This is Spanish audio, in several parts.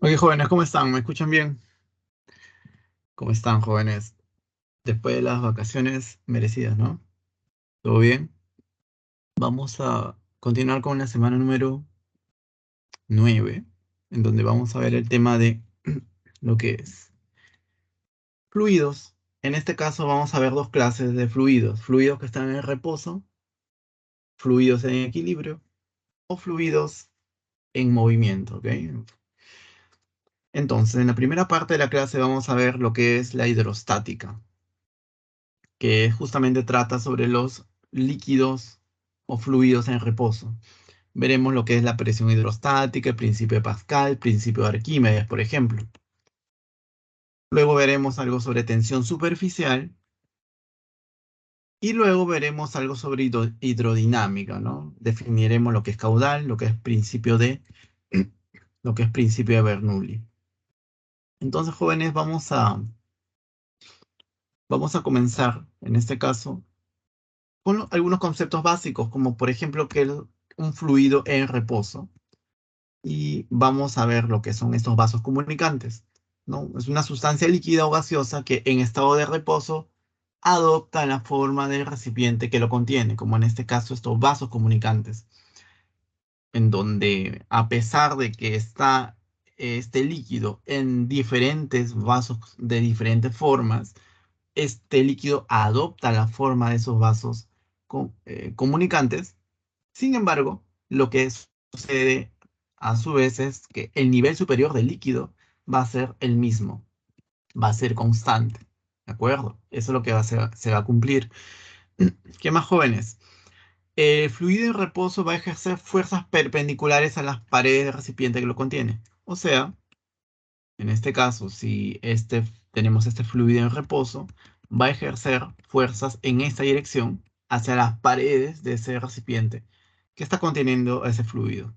Oye, jóvenes, ¿cómo están? ¿Me escuchan bien? ¿Cómo están, jóvenes? Después de las vacaciones merecidas, ¿no? ¿Todo bien? Vamos a continuar con la semana número 9, en donde vamos a ver el tema de lo que es fluidos. En este caso vamos a ver dos clases de fluidos. Fluidos que están en reposo, fluidos en equilibrio o fluidos en movimiento, ¿ok? Entonces, en la primera parte de la clase vamos a ver lo que es la hidrostática, que justamente trata sobre los líquidos o fluidos en reposo. Veremos lo que es la presión hidrostática, el principio de Pascal, principio de Arquímedes, por ejemplo. Luego veremos algo sobre tensión superficial y luego veremos algo sobre hidrodinámica, ¿no? Definiremos lo que es caudal, lo que es principio de, lo que es principio de Bernoulli. Entonces, jóvenes, vamos a comenzar, en este caso, con algunos conceptos básicos, como por ejemplo que un fluido en reposo. Y vamos a ver lo que son estos vasos comunicantes, ¿no? Es una sustancia líquida o gaseosa que en estado de reposo adopta la forma del recipiente que lo contiene, como en este caso estos vasos comunicantes, en donde a pesar de que está este líquido en diferentes vasos de diferentes formas, este líquido adopta la forma de esos vasos comunicantes. Sin embargo, lo que sucede a su vez es que el nivel superior del líquido va a ser el mismo, va a ser constante. ¿De acuerdo? Eso es lo que se va a cumplir. ¿Qué más, jóvenes? El fluido en reposo va a ejercer fuerzas perpendiculares a las paredes del recipiente que lo contiene. O sea, en este caso, si tenemos este fluido en reposo, va a ejercer fuerzas en esta dirección hacia las paredes de ese recipiente que está conteniendo ese fluido.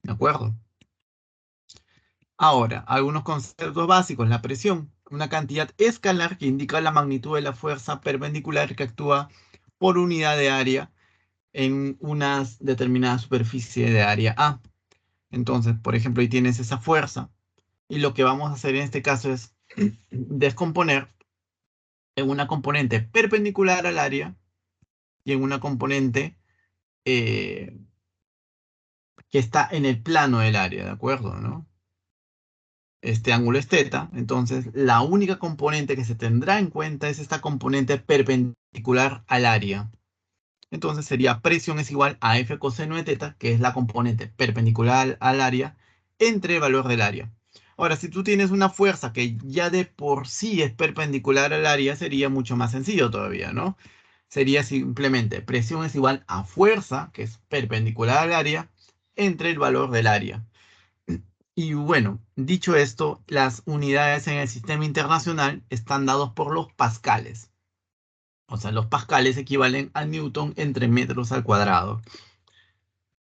¿De acuerdo? Ahora, algunos conceptos básicos. La presión, una cantidad escalar que indica la magnitud de la fuerza perpendicular que actúa por unidad de área en una determinada superficie de área A. Entonces, por ejemplo, ahí tienes esa fuerza y lo que vamos a hacer en este caso es descomponer en una componente perpendicular al área y en una componente eh, que está en el plano del área, ¿de acuerdo? ¿No? Este ángulo es θ, entonces la única componente que se tendrá en cuenta es esta componente perpendicular al área. Entonces sería presión es igual a F coseno de θ, que es la componente perpendicular al área, entre el valor del área. Ahora, si tú tienes una fuerza que ya de por sí es perpendicular al área, sería mucho más sencillo todavía, ¿no? Sería simplemente presión es igual a fuerza, que es perpendicular al área, entre el valor del área. Y bueno, dicho esto, las unidades en el sistema internacional están dados por los pascales. O sea, los pascales equivalen al newton entre metros al cuadrado.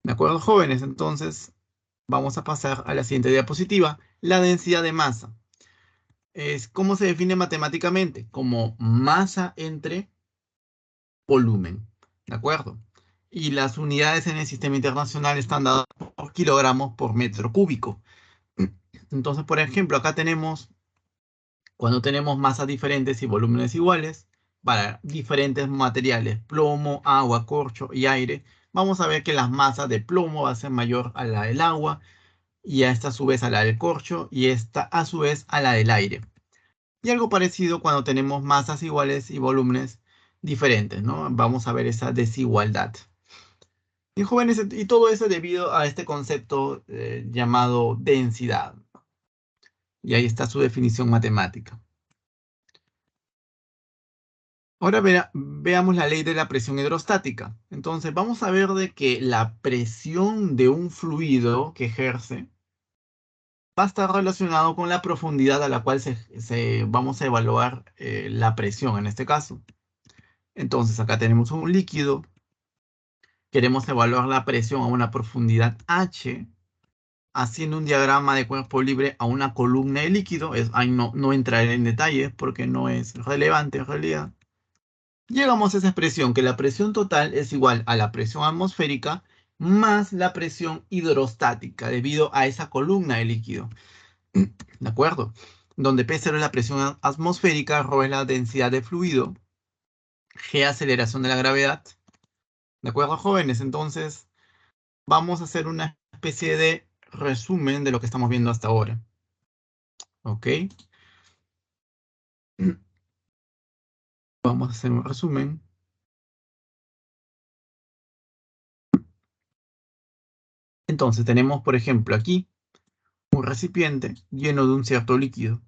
¿De acuerdo, jóvenes? Entonces, vamos a pasar a la siguiente diapositiva. La densidad de masa. ¿Cómo se define matemáticamente? Como masa entre volumen. ¿De acuerdo? Y las unidades en el sistema internacional están dadas por kilogramos por metro cúbico. Entonces, por ejemplo, acá tenemos, cuando tenemos masas diferentes y volúmenes iguales, para diferentes materiales, plomo, agua, corcho y aire, vamos a ver que las masas de plomo va a ser mayor a la del agua, y a esta a su vez a la del corcho, y esta a su vez a la del aire. Y algo parecido cuando tenemos masas iguales y volúmenes diferentes, ¿no? Vamos a ver esa desigualdad. Y jóvenes, y todo eso debido a este concepto llamado densidad. Y ahí está su definición matemática. Ahora veamos la ley de la presión hidrostática. Entonces, vamos a ver de que la presión de un fluido que ejerce va a estar relacionado con la profundidad a la cual vamos a evaluar la presión en este caso. Entonces, acá tenemos un líquido. Queremos evaluar la presión a una profundidad H, haciendo un diagrama de cuerpo libre a una columna de líquido. Ahí no entraré en detalles porque no es relevante en realidad. Llegamos a esa expresión que la presión total es igual a la presión atmosférica más la presión hidrostática debido a esa columna de líquido. ¿De acuerdo? Donde P0 es la presión atmosférica, ρ es la densidad de fluido, G aceleración de la gravedad. ¿De acuerdo, jóvenes? Entonces, vamos a hacer una especie de resumen de lo que estamos viendo hasta ahora. ¿Ok? Vamos a hacer un resumen. Entonces, tenemos, por ejemplo, aquí un recipiente lleno de un cierto líquido.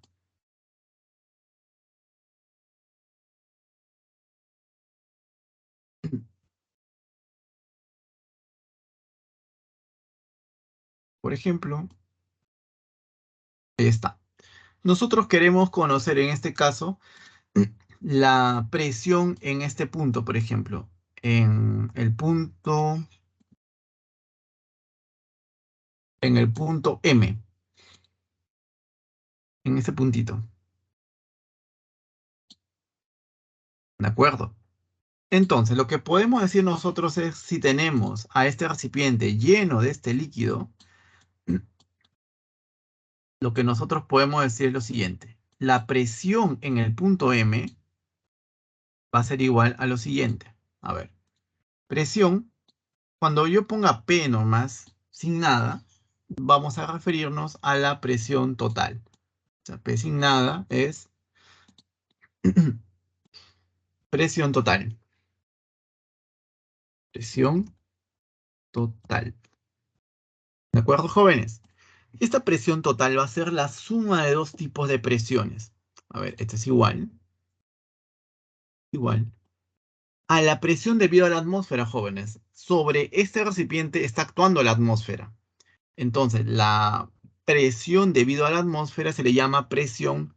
Por ejemplo, ahí está. Nosotros queremos conocer en este caso la presión en este punto, por ejemplo. En el punto M, en ese puntito. ¿De acuerdo? Entonces, lo que podemos decir nosotros es, si tenemos a este recipiente lleno de este líquido, lo que nosotros podemos decir es lo siguiente. La presión en el punto M va a ser igual a lo siguiente. A ver, presión, cuando yo ponga P nomás, sin nada, vamos a referirnos a la presión total. O sea, P sin nada es presión total. Presión total. ¿De acuerdo, jóvenes? Esta presión total va a ser la suma de dos tipos de presiones. A ver, este es igual. Igual. A la presión debido a la atmósfera, jóvenes. Sobre este recipiente está actuando la atmósfera. Entonces, la presión debido a la atmósfera se le llama presión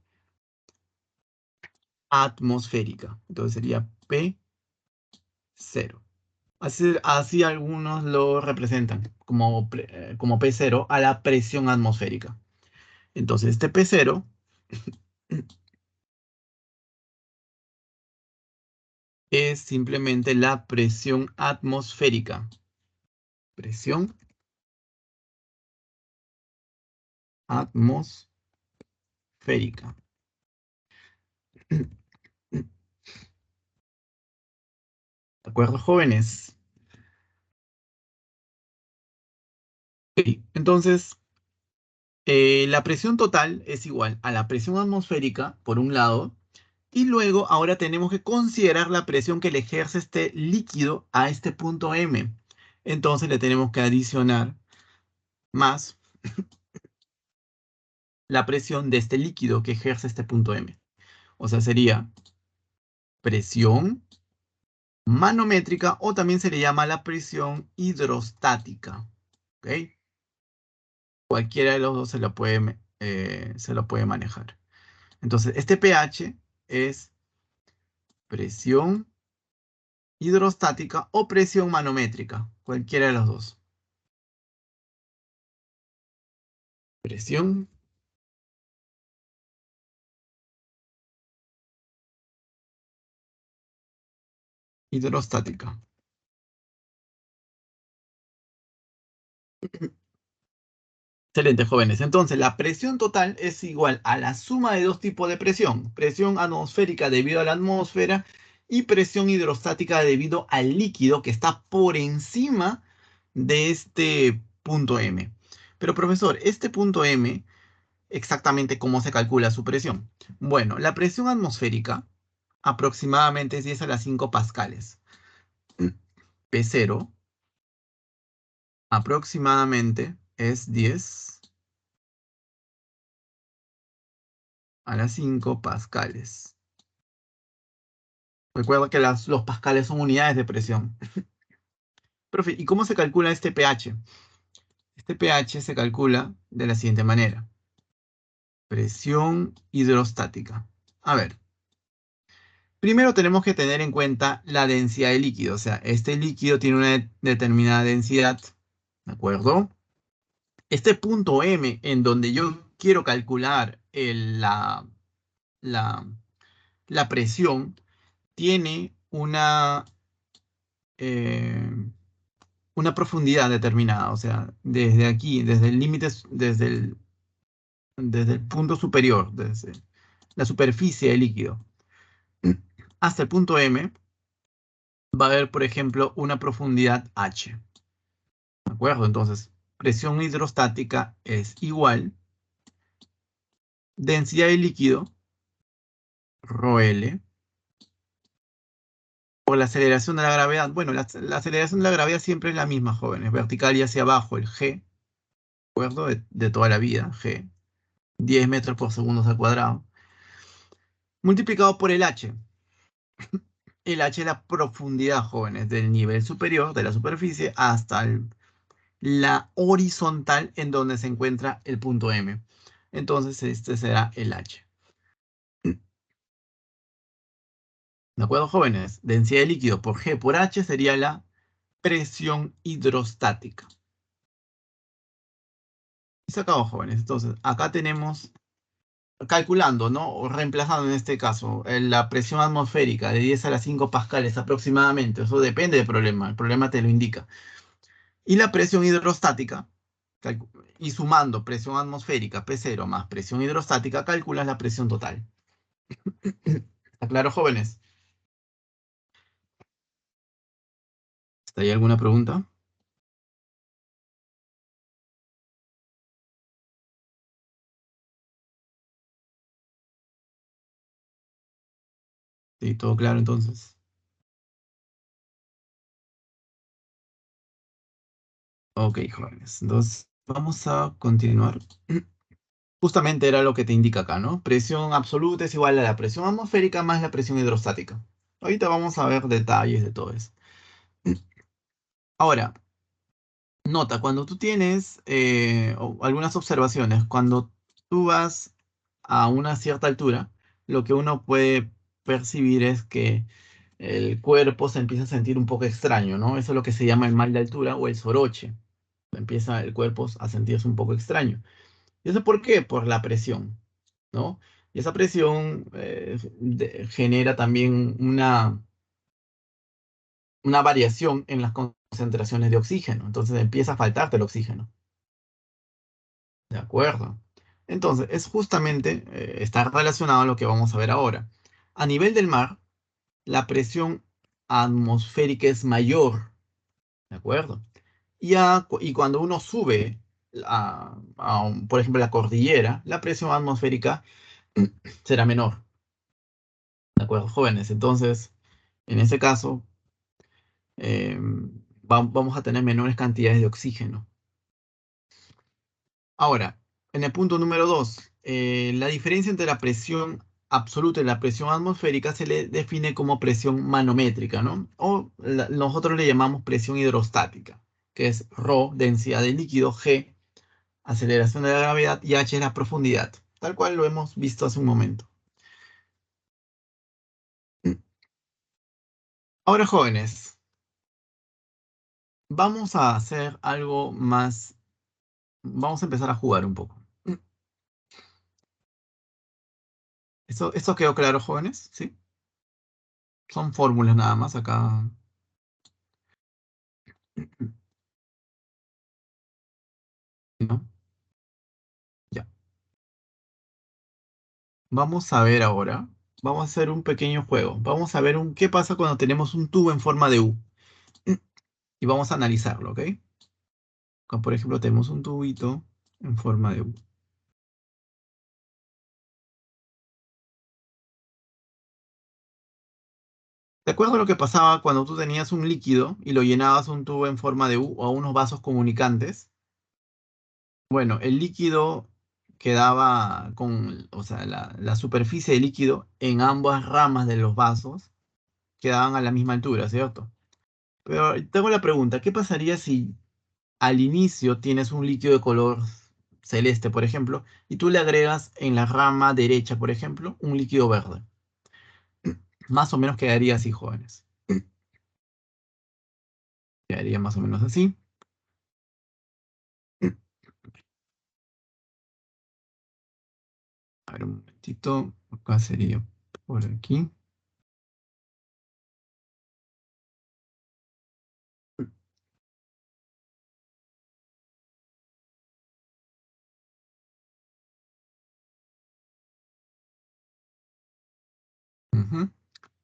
atmosférica. Entonces sería P0. Así algunos lo representan como P0 a la presión atmosférica. Entonces, este P0 es simplemente la presión atmosférica. Presión atmosférica. ¿De acuerdo, jóvenes? Ok, entonces, la presión total es igual a la presión atmosférica, por un lado, y luego ahora tenemos que considerar la presión que le ejerce este líquido a este punto M. Entonces le tenemos que adicionar más la presión de este líquido que ejerce este punto M. O sea, sería presión manométrica o también se le llama la presión hidrostática. ¿Ok? Cualquiera de los dos se lo puede manejar. Entonces, este pH es presión hidrostática o presión manométrica. Cualquiera de los dos. Presión hidrostática. Excelente, jóvenes. Entonces, la presión total es igual a la suma de dos tipos de presión. Presión atmosférica debido a la atmósfera y presión hidrostática debido al líquido que está por encima de este punto M. Pero, profesor, este punto M, exactamente cómo se calcula su presión. Bueno, la presión atmosférica aproximadamente es 10 a la 5 pascales. P0 aproximadamente es 10 a las 5 pascales. Recuerda que los pascales son unidades de presión. Profe, ¿y cómo se calcula este pH? Este pH se calcula de la siguiente manera. Presión hidrostática. A ver, primero tenemos que tener en cuenta la densidad del líquido. O sea, este líquido tiene una determinada densidad. ¿De acuerdo? Este punto M en donde yo quiero calcular la, la presión tiene eh, una profundidad determinada. O sea, desde aquí, desde el límite, desde el desde el punto superior, desde la superficie del líquido, hasta el punto M, va a haber, por ejemplo, una profundidad H. ¿De acuerdo? Entonces, presión hidrostática es igual densidad del líquido, ρL, por la aceleración de la gravedad. Bueno, la aceleración de la gravedad siempre es la misma, jóvenes. Vertical y hacia abajo, el G, ¿de acuerdo? De toda la vida, G. 10 metros por segundo al cuadrado. Multiplicado por el H. El H es la profundidad, jóvenes, del nivel superior de la superficie hasta la horizontal en donde se encuentra el punto M. Entonces, este será el H. ¿De acuerdo, jóvenes? Densidad de líquido por G por H sería la presión hidrostática. Y se acabó, jóvenes. Entonces, acá tenemos, calculando, ¿no? O reemplazando en este caso, la presión atmosférica de 10 a la 5 pascales aproximadamente. Eso depende del problema. El problema te lo indica. Y la presión hidrostática, y sumando presión atmosférica P0 más presión hidrostática, calculas la presión total. ¿Está claro, jóvenes? ¿Está ahí alguna pregunta? Sí, todo claro entonces. Ok, jóvenes. Entonces, vamos a continuar. Justamente era lo que te indica acá, ¿no? Presión absoluta es igual a la presión atmosférica más la presión hidrostática. Ahorita vamos a ver detalles de todo eso. Ahora, nota, cuando tú tienes algunas observaciones, cuando tú vas a una cierta altura, lo que uno puede percibir es que el cuerpo se empieza a sentir un poco extraño, ¿no? Eso es lo que se llama el mal de altura o el soroche. Empieza el cuerpo a sentirse un poco extraño. ¿Y eso por qué? Por la presión, ¿no? Y esa presión genera también una variación en las concentraciones de oxígeno. Entonces empieza a faltarte el oxígeno. ¿De acuerdo? Entonces, es justamente, está relacionado a lo que vamos a ver ahora. A nivel del mar, la presión atmosférica es mayor, ¿de acuerdo? Y cuando uno sube, por ejemplo, la cordillera, la presión atmosférica será menor, ¿de acuerdo, jóvenes? Entonces, en ese caso, eh, vamos a tener menores cantidades de oxígeno. Ahora, en el punto número 2, la diferencia entre la presión absoluta y la presión atmosférica se le define como presión manométrica, ¿no? O nosotros le llamamos presión hidrostática, que es ρ, densidad del líquido, G, aceleración de la gravedad y H es la profundidad, tal cual lo hemos visto hace un momento. Ahora, jóvenes, vamos a hacer algo más, vamos a empezar a jugar un poco. ¿Esto quedó claro, jóvenes? ¿Sí? Son fórmulas nada más acá. ¿No? Ya. Vamos a ver ahora. Vamos a hacer un pequeño juego. Vamos a ver qué pasa cuando tenemos un tubo en forma de U. Y vamos a analizarlo, ¿ok? Por ejemplo, tenemos un tubito en forma de U. ¿De acuerdo a lo que pasaba cuando tú tenías un líquido y lo llenabas a un tubo en forma de U o a unos vasos comunicantes? Bueno, el líquido quedaba con, o sea, la superficie del líquido en ambas ramas de los vasos quedaban a la misma altura, ¿cierto? Pero tengo la pregunta, ¿qué pasaría si al inicio tienes un líquido de color celeste, por ejemplo, y tú le agregas en la rama derecha, por ejemplo, un líquido verde? Más o menos quedaría así, jóvenes. Quedaría más o menos así. A ver, un momentito. Acá sería por aquí. Ujú.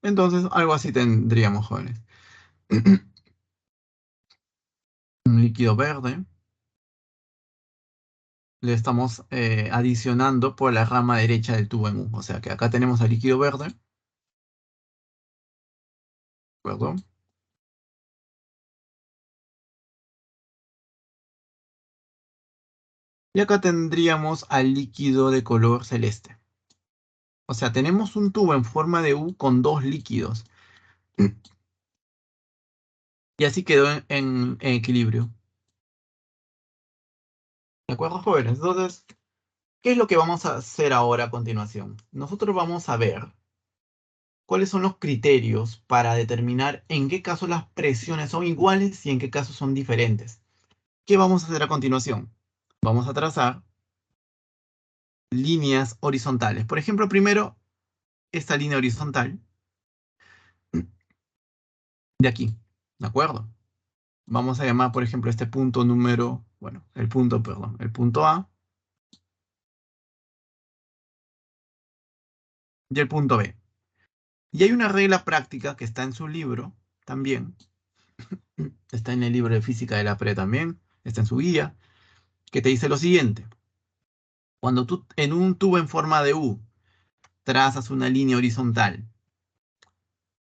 Entonces, algo así tendríamos, jóvenes. Un líquido verde. Le estamos adicionando por la rama derecha del tubo en U. O sea que acá tenemos el líquido verde, ¿de acuerdo? Y acá tendríamos al líquido de color celeste. O sea, tenemos un tubo en forma de U con dos líquidos. Y así quedó en equilibrio. ¿De acuerdo, jóvenes? Entonces, ¿qué es lo que vamos a hacer ahora a continuación? Nosotros vamos a ver cuáles son los criterios para determinar en qué caso las presiones son iguales y en qué caso son diferentes. ¿Qué vamos a hacer a continuación? Vamos a trazar líneas horizontales. Por ejemplo, primero, esta línea horizontal de aquí, ¿de acuerdo? Vamos a llamar, por ejemplo, este punto número, bueno, el punto, perdón, el punto A y el punto B. Y hay una regla práctica que está en su libro también, está en el libro de física de la pre también, está en su guía, que te dice lo siguiente. Cuando tú en un tubo en forma de U trazas una línea horizontal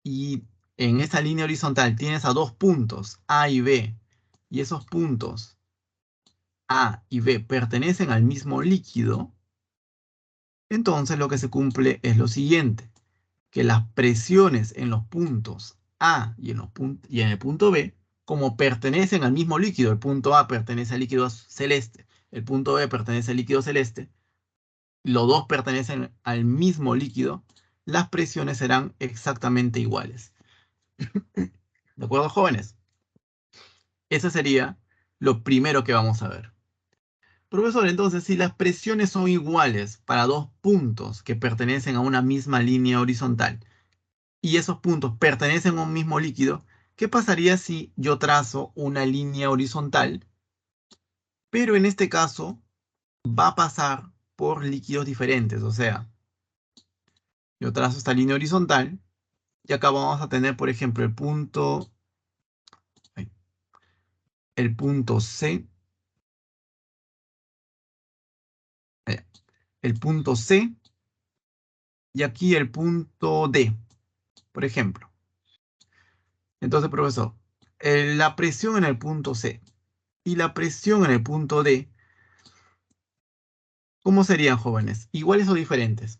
y en esa línea horizontal tienes a dos puntos, A y B, y esos puntos A y B pertenecen al mismo líquido, entonces lo que se cumple es lo siguiente, que las presiones en los puntos A y en el punto B, como pertenecen al mismo líquido, el punto A pertenece al líquido celeste, el punto B pertenece al líquido celeste, los dos pertenecen al mismo líquido, las presiones serán exactamente iguales. ¿De acuerdo, jóvenes? Eso sería lo primero que vamos a ver. Profesor, entonces, si las presiones son iguales para dos puntos que pertenecen a una misma línea horizontal y esos puntos pertenecen a un mismo líquido, ¿qué pasaría si yo trazo una línea horizontal, pero en este caso va a pasar por líquidos diferentes? O sea, yo trazo esta línea horizontal y acá vamos a tener, por ejemplo, el punto C, eh, el punto C y aquí el punto D, por ejemplo. Entonces, profesor, la presión en el punto C y la presión en el punto D, ¿cómo serían, jóvenes? ¿Iguales o diferentes?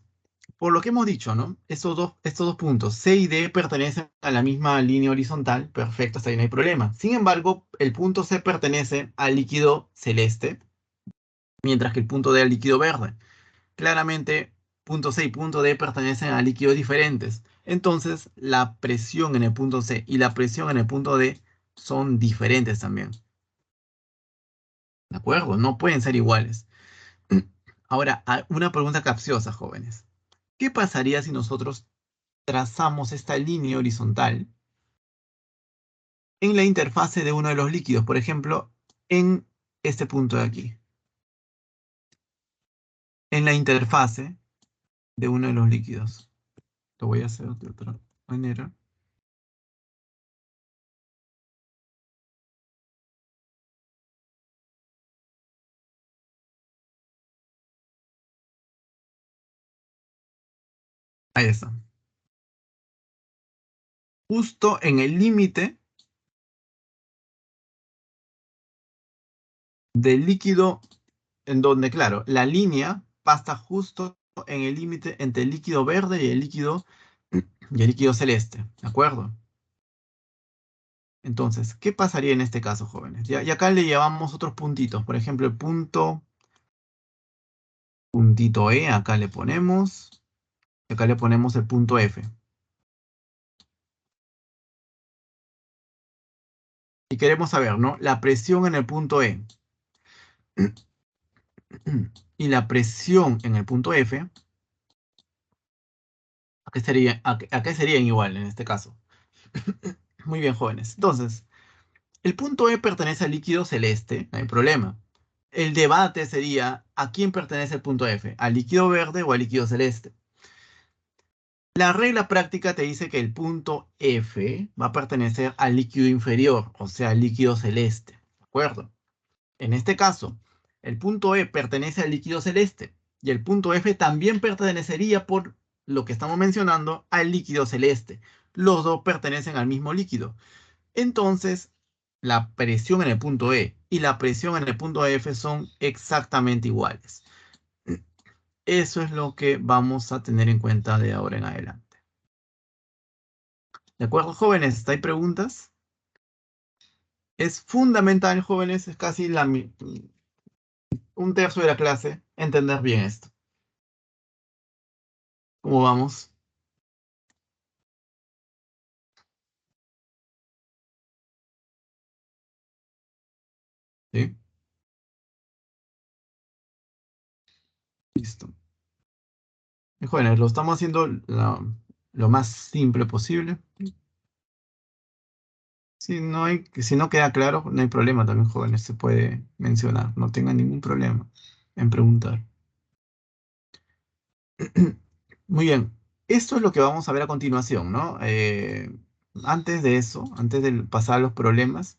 Por lo que hemos dicho, ¿no? Estos dos puntos, C y D, pertenecen a la misma línea horizontal. Perfecto, hasta ahí no hay problema. Sin embargo, el punto C pertenece al líquido celeste, mientras que el punto D al líquido verde. Claramente, punto C y punto D pertenecen a líquidos diferentes. Entonces, la presión en el punto C y la presión en el punto D son diferentes también. ¿De acuerdo? No pueden ser iguales. Ahora, una pregunta capciosa, jóvenes. ¿Qué pasaría si nosotros trazamos esta línea horizontal en la interfase de uno de los líquidos? Por ejemplo, en este punto de aquí. En la interfase de uno de los líquidos. Lo voy a hacer de otra manera. Ahí está. Justo en el límite del líquido, en donde, claro, la línea pasa justo en el límite entre el líquido verde y el líquido celeste, ¿de acuerdo? Entonces, ¿qué pasaría en este caso, jóvenes? Y acá le llevamos otros puntitos, por ejemplo, el puntito E, acá le ponemos el punto F. Y queremos saber, ¿no? La presión en el punto E y la presión en el punto F, ¿a qué serían igual en este caso? Muy bien, jóvenes. Entonces, el punto E pertenece al líquido celeste, no hay problema. El debate sería, ¿a quién pertenece el punto F? ¿Al líquido verde o al líquido celeste? La regla práctica te dice que el punto F va a pertenecer al líquido inferior, o sea, al líquido celeste. ¿De acuerdo? En este caso, el punto E pertenece al líquido celeste y el punto F también pertenecería, por lo que estamos mencionando, al líquido celeste. Los dos pertenecen al mismo líquido. Entonces, la presión en el punto E y la presión en el punto F son exactamente iguales. Eso es lo que vamos a tener en cuenta de ahora en adelante. ¿De acuerdo, jóvenes? ¿Hay preguntas? Es fundamental, jóvenes, es casi un tercio de la clase, entender bien esto. ¿Cómo vamos? ¿Sí? Listo. Y jóvenes, lo estamos haciendo lo más simple posible. Si no queda claro, no hay problema también, jóvenes, se puede mencionar. No tengan ningún problema en preguntar. Muy bien. Esto es lo que vamos a ver a continuación, ¿no? Antes de eso, antes de pasar a los problemas,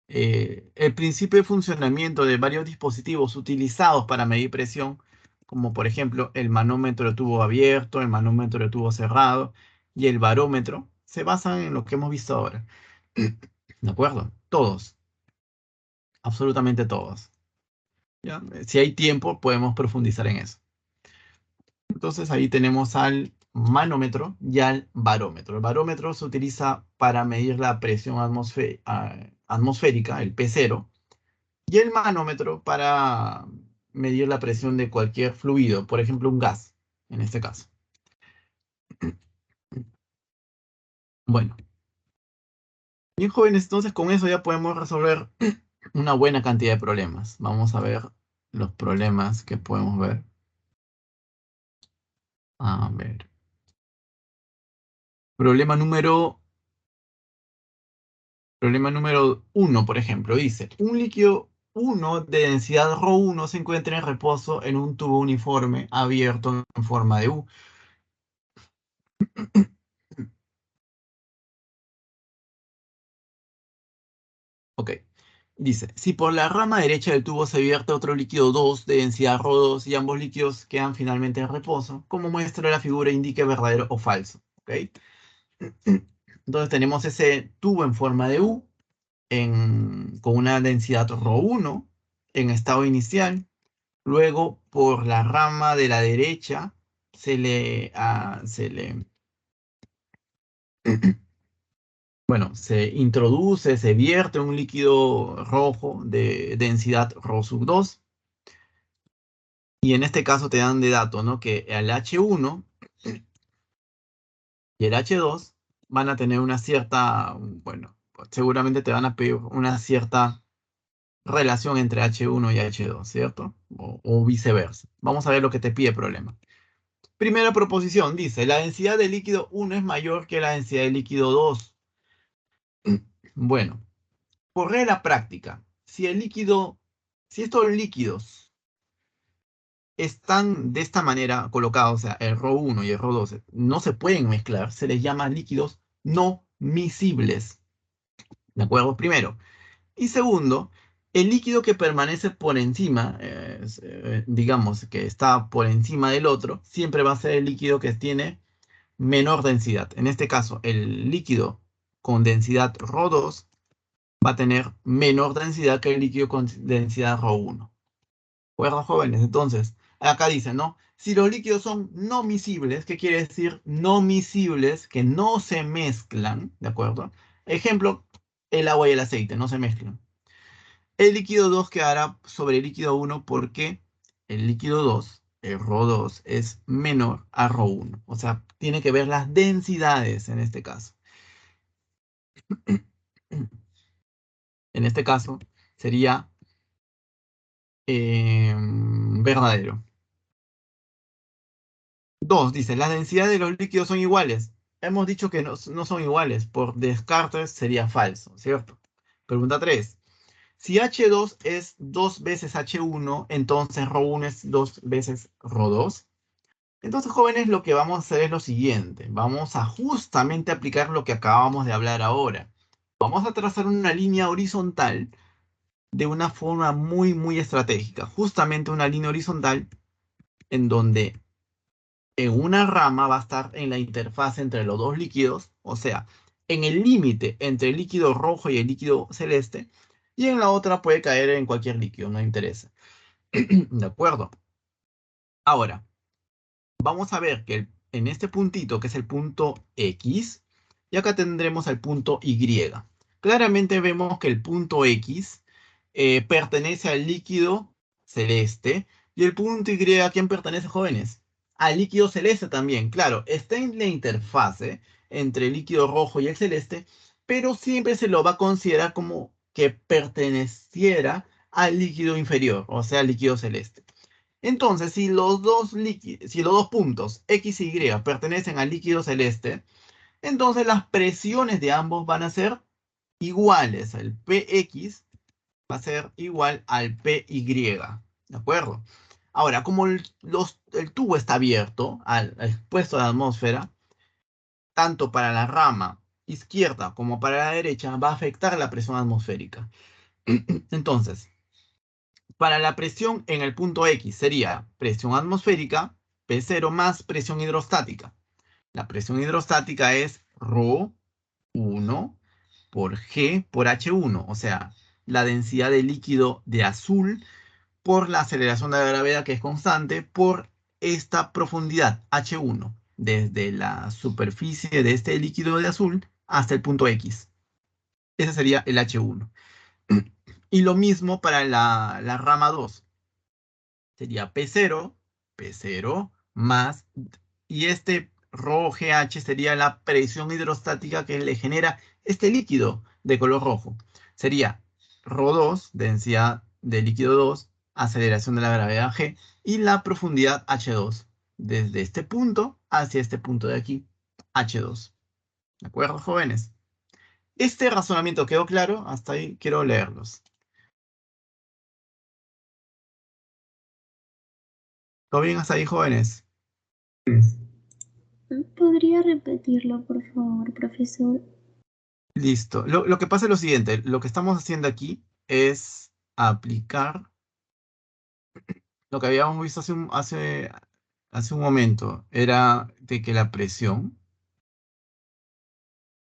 el principio de funcionamiento de varios dispositivos utilizados para medir presión, como por ejemplo el manómetro de tubo abierto, el manómetro de tubo cerrado y el barómetro, se basan en lo que hemos visto ahora. ¿De acuerdo? Todos, absolutamente todos. ¿Ya? Si hay tiempo, podemos profundizar en eso. Entonces ahí tenemos al manómetro y al barómetro. El barómetro se utiliza para medir la presión atmosférica, el P0, y el manómetro para medir la presión de cualquier fluido, por ejemplo, un gas, en este caso. Bueno, bien jóvenes, entonces con eso ya podemos resolver una buena cantidad de problemas. Vamos a ver los problemas que podemos ver. A ver. Problema número 1, por ejemplo, dice, un líquido 1 de densidad ρ1 se encuentra en reposo en un tubo uniforme abierto en forma de U. Ok. Dice, si por la rama derecha del tubo se vierte otro líquido 2 de densidad ρ2 y ambos líquidos quedan finalmente en reposo, como muestra la figura indique verdadero o falso. ¿Ok? Entonces tenemos ese tubo en forma de U con una densidad ρ1 en estado inicial. Luego, por la rama de la derecha, bueno, se introduce, se vierte un líquido rojo de densidad ρ2. Y en este caso te dan de dato, ¿no? Que el H1 y el H2 van a tener una cierta, bueno, seguramente te van a pedir una cierta relación entre H1 y H2, ¿cierto? O viceversa. Vamos a ver lo que te pide el problema. Primera proposición dice, la densidad del líquido 1 es mayor que la densidad del líquido 2. Bueno, por regla práctica, si estos líquidos están de esta manera colocados, o sea, el ρ1 y el ρ2 no se pueden mezclar, se les llama líquidos no miscibles. ¿De acuerdo? Primero. Y segundo, el líquido que permanece por encima, digamos que está por encima del otro, siempre va a ser el líquido que tiene menor densidad. En este caso, el líquido con densidad ρ2 va a tener menor densidad que el líquido con densidad ρ1. ¿De acuerdo, jóvenes? Entonces, acá dice, ¿no? Si los líquidos son no miscibles, ¿qué quiere decir no miscibles? Que no se mezclan, ¿de acuerdo? Ejemplo, el agua y el aceite no se mezclan. El líquido 2 quedará sobre el líquido 1 porque el líquido 2, el ρ2, es menor a ρ1. O sea, tiene que ver las densidades en este caso. En este caso sería verdadero. 2 dice, las densidades de los líquidos son iguales. Hemos dicho que no son iguales. Por descartes sería falso, ¿cierto? Pregunta 3. Si H2 es 2 veces H1, entonces ρ1 es 2 veces ρ2. Entonces, jóvenes, lo que vamos a hacer es lo siguiente. Vamos a justamente aplicar lo que acabamos de hablar ahora. Vamos a trazar una línea horizontal de una forma muy, muy estratégica. Justamente una línea horizontal en donde en una rama va a estar en la interfaz entre los dos líquidos, o sea, en el límite entre el líquido rojo y el líquido celeste, y en la otra puede caer en cualquier líquido, no interesa. ¿De acuerdo? Ahora, vamos a ver que en este puntito, que es el punto X, y acá tendremos el punto Y. Claramente vemos que el punto X pertenece al líquido celeste, y el punto Y, ¿a quién pertenece, jóvenes? Al líquido celeste también, claro, está en la interfase entre el líquido rojo y el celeste, pero siempre se lo va a considerar como que perteneciera al líquido inferior, o sea, al líquido celeste. Entonces, si los dos puntos X y Y pertenecen al líquido celeste, entonces las presiones de ambos van a ser iguales. El Px va a ser igual al Py. ¿De acuerdo? Ahora, como el tubo está abierto, expuesto a la atmósfera, tanto para la rama izquierda como para la derecha, va a afectar la presión atmosférica. Entonces, para la presión en el punto X sería presión atmosférica, P0 más presión hidrostática. La presión hidrostática es ρ1 por G por H1, o sea, la densidad de líquido de azul por la aceleración de la gravedad, que es constante, por esta profundidad H1, desde la superficie de este líquido de azul hasta el punto X. Ese sería el H1. Y lo mismo para la rama 2. Sería P0 más, y este ρGH sería la presión hidrostática que le genera este líquido de color rojo. Sería ρ2, densidad de líquido 2, aceleración de la gravedad G, y la profundidad H2, desde este punto hacia este punto de aquí, H2. ¿De acuerdo, jóvenes? Este razonamiento quedó claro, hasta ahí quiero leerlos. ¿Todo bien hasta ahí, jóvenes? ¿Podría repetirlo, por favor, profesor? Listo. Lo que pasa es lo siguiente, lo que estamos haciendo aquí es aplicar lo que habíamos visto hace un momento, era de que la presión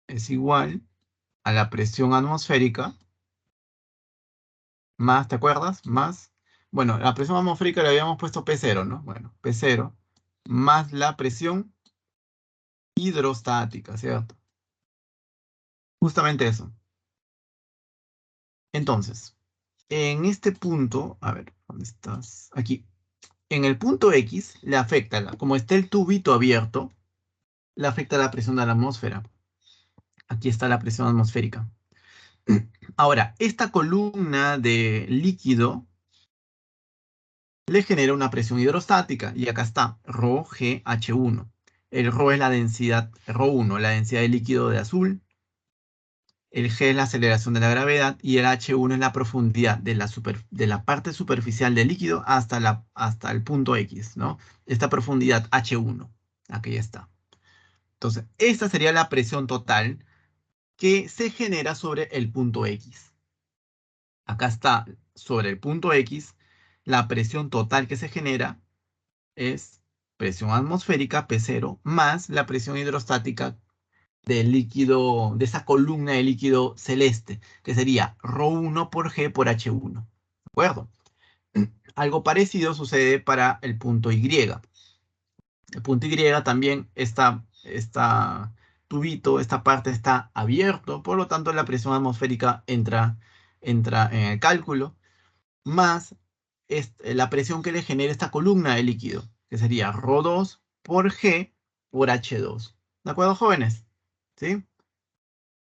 es igual a la presión atmosférica más, ¿te acuerdas? Más, bueno, la presión atmosférica le habíamos puesto P0, ¿no? Bueno, P0 más la presión hidrostática, ¿cierto? Justamente eso. Entonces, en este punto, a ver, ¿dónde estás? Aquí. En el punto X le afecta, como está el tubito abierto, le afecta la presión de la atmósfera. Aquí está la presión atmosférica. Ahora, esta columna de líquido le genera una presión hidrostática. Y acá está, ρGH1. El ρ es la densidad, ρ1, la densidad de líquido de azul. El G es la aceleración de la gravedad. Y el H1 es la profundidad de la parte superficial del líquido hasta el punto X, ¿no? Esta profundidad H1. Aquí está. Entonces, esta sería la presión total que se genera sobre el punto X. Acá está, sobre el punto X, la presión total que se genera es presión atmosférica P0 más la presión hidrostática del líquido, de esa columna de líquido celeste, que sería ρ1 por G por H1. ¿De acuerdo? Algo parecido sucede para el punto Y. El punto Y también está tubito, esta parte está abierto, por lo tanto la presión atmosférica entra en el cálculo, más la presión que le genera esta columna de líquido, que sería ρ2 por G por H2. ¿De acuerdo, jóvenes? ¿Sí?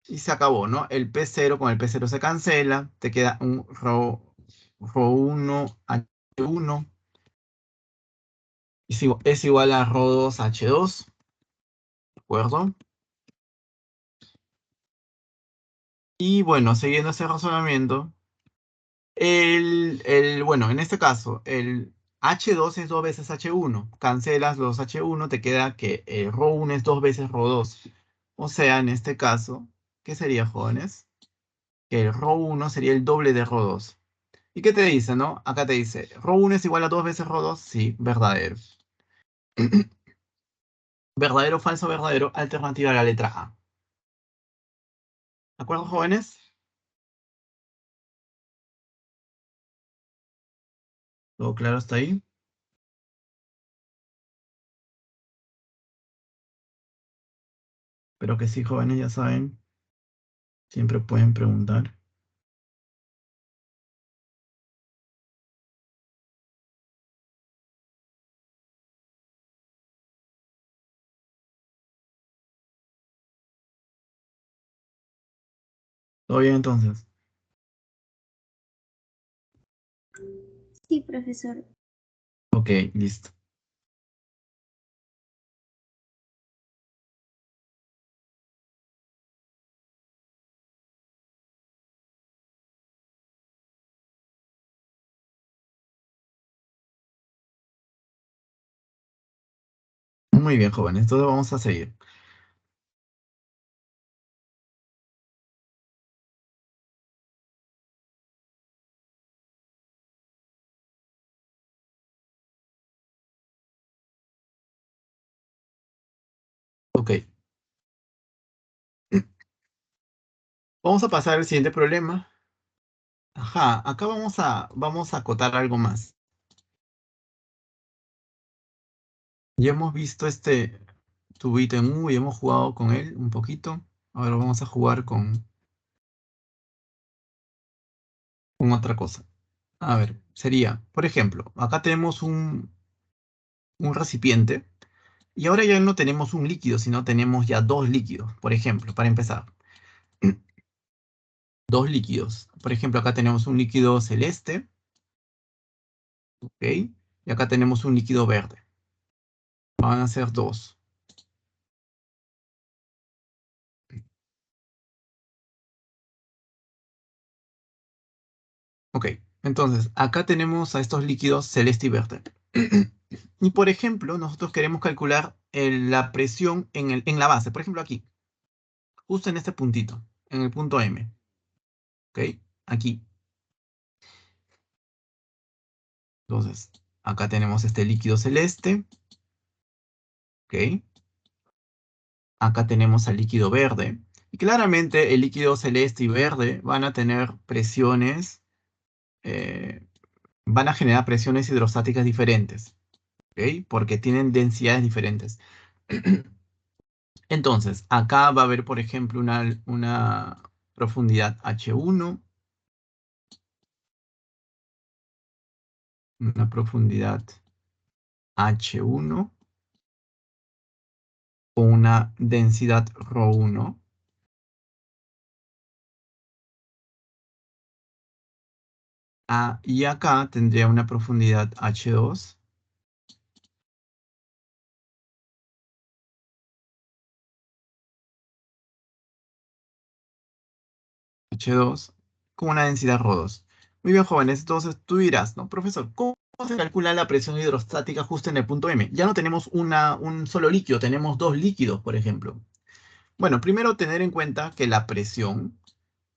Y se acabó, ¿no? El P0 con el P0 se cancela, te queda un ρ1 H1, es igual a ρ2 H2, ¿de acuerdo? Y bueno, siguiendo ese razonamiento, bueno, en este caso, el H2 es 2 veces H1. Cancelas los H1, te queda que ρ1 es 2 veces ρ2. O sea, en este caso, ¿qué sería, jóvenes? Que el ρ1 sería el doble de ρ2. ¿Y qué te dice, no? Acá te dice, ρ1 es igual a 2 veces ρ2. Sí, verdadero. Verdadero, falso, verdadero. Alternativa a la letra A. ¿De acuerdo, jóvenes? ¿Todo claro hasta ahí? Pero que sí, jóvenes, ya saben. Siempre pueden preguntar. ¿Todo bien entonces? Sí, profesor. Ok, listo. Muy bien, jóvenes. Entonces vamos a seguir. Ok. Vamos a pasar al siguiente problema. Ajá, acá vamos a acotar algo más. Ya hemos visto este tubito en U y hemos jugado con él un poquito. Ahora vamos a jugar con otra cosa. A ver, sería, por ejemplo, acá tenemos un recipiente y ahora ya no tenemos un líquido, sino tenemos ya dos líquidos, por ejemplo, para empezar. Dos líquidos. Por ejemplo, acá tenemos un líquido celeste, ¿ok? Y acá tenemos un líquido verde. Van a ser dos. Ok, entonces, acá tenemos a estos líquidos celeste y verde. Y por ejemplo, nosotros queremos calcular la presión en la base. Por ejemplo, aquí, justo en este puntito, en el punto M. ¿Ok? Aquí. Entonces, acá tenemos este líquido celeste. ¿Ok? Acá tenemos al líquido verde. Y claramente el líquido celeste y verde van a tener presiones, eh, van a generar presiones hidrostáticas diferentes. ¿Ok? Porque tienen densidades diferentes. Entonces, acá va a haber, por ejemplo, una profundidad H1, una profundidad H1 o una densidad ρ1. Y acá tendría una profundidad H2, H2 con una densidad ρ2. Muy bien, jóvenes, entonces tú dirás, ¿no? Profesor, ¿cómo se calcula la presión hidrostática justo en el punto M? Ya no tenemos un solo líquido, tenemos dos líquidos, por ejemplo. Bueno, primero tener en cuenta que la presión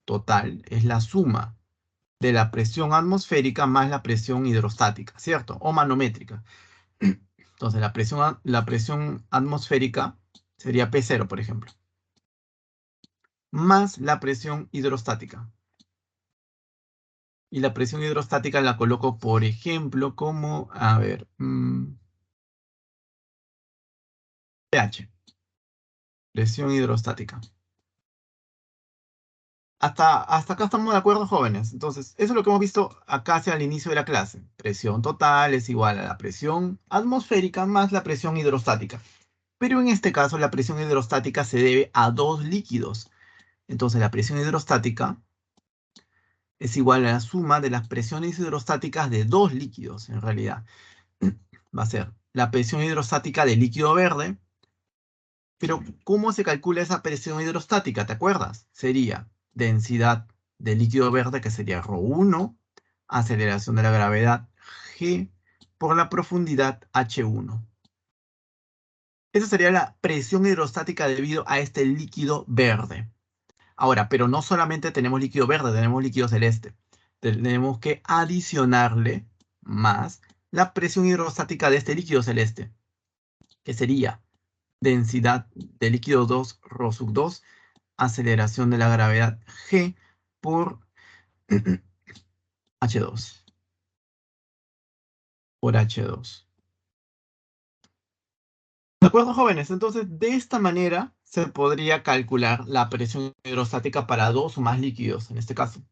total es la suma de la presión atmosférica más la presión hidrostática, ¿cierto? O manométrica. Entonces, la presión atmosférica sería P0, por ejemplo, más la presión hidrostática. Y la presión hidrostática la coloco, por ejemplo, como, a ver, pH, presión hidrostática. Hasta acá estamos de acuerdo, jóvenes. Entonces, eso es lo que hemos visto acá hacia el inicio de la clase. Presión total es igual a la presión atmosférica más la presión hidrostática. Pero en este caso, la presión hidrostática se debe a dos líquidos. Entonces, la presión hidrostática es igual a la suma de las presiones hidrostáticas de dos líquidos, en realidad. Va a ser la presión hidrostática del líquido verde. Pero, ¿cómo se calcula esa presión hidrostática? ¿Te acuerdas? Sería densidad del líquido verde, que sería ρ1, aceleración de la gravedad G, por la profundidad H1. Esa sería la presión hidrostática debido a este líquido verde. Ahora, pero no solamente tenemos líquido verde, tenemos líquido celeste. Tenemos que adicionarle más la presión hidrostática de este líquido celeste, que sería densidad de líquido 2, Rho sub 2, aceleración de la gravedad G por H2. Por H2. ¿De acuerdo, jóvenes? Entonces, de esta manera se podría calcular la presión hidrostática para dos o más líquidos, en este caso.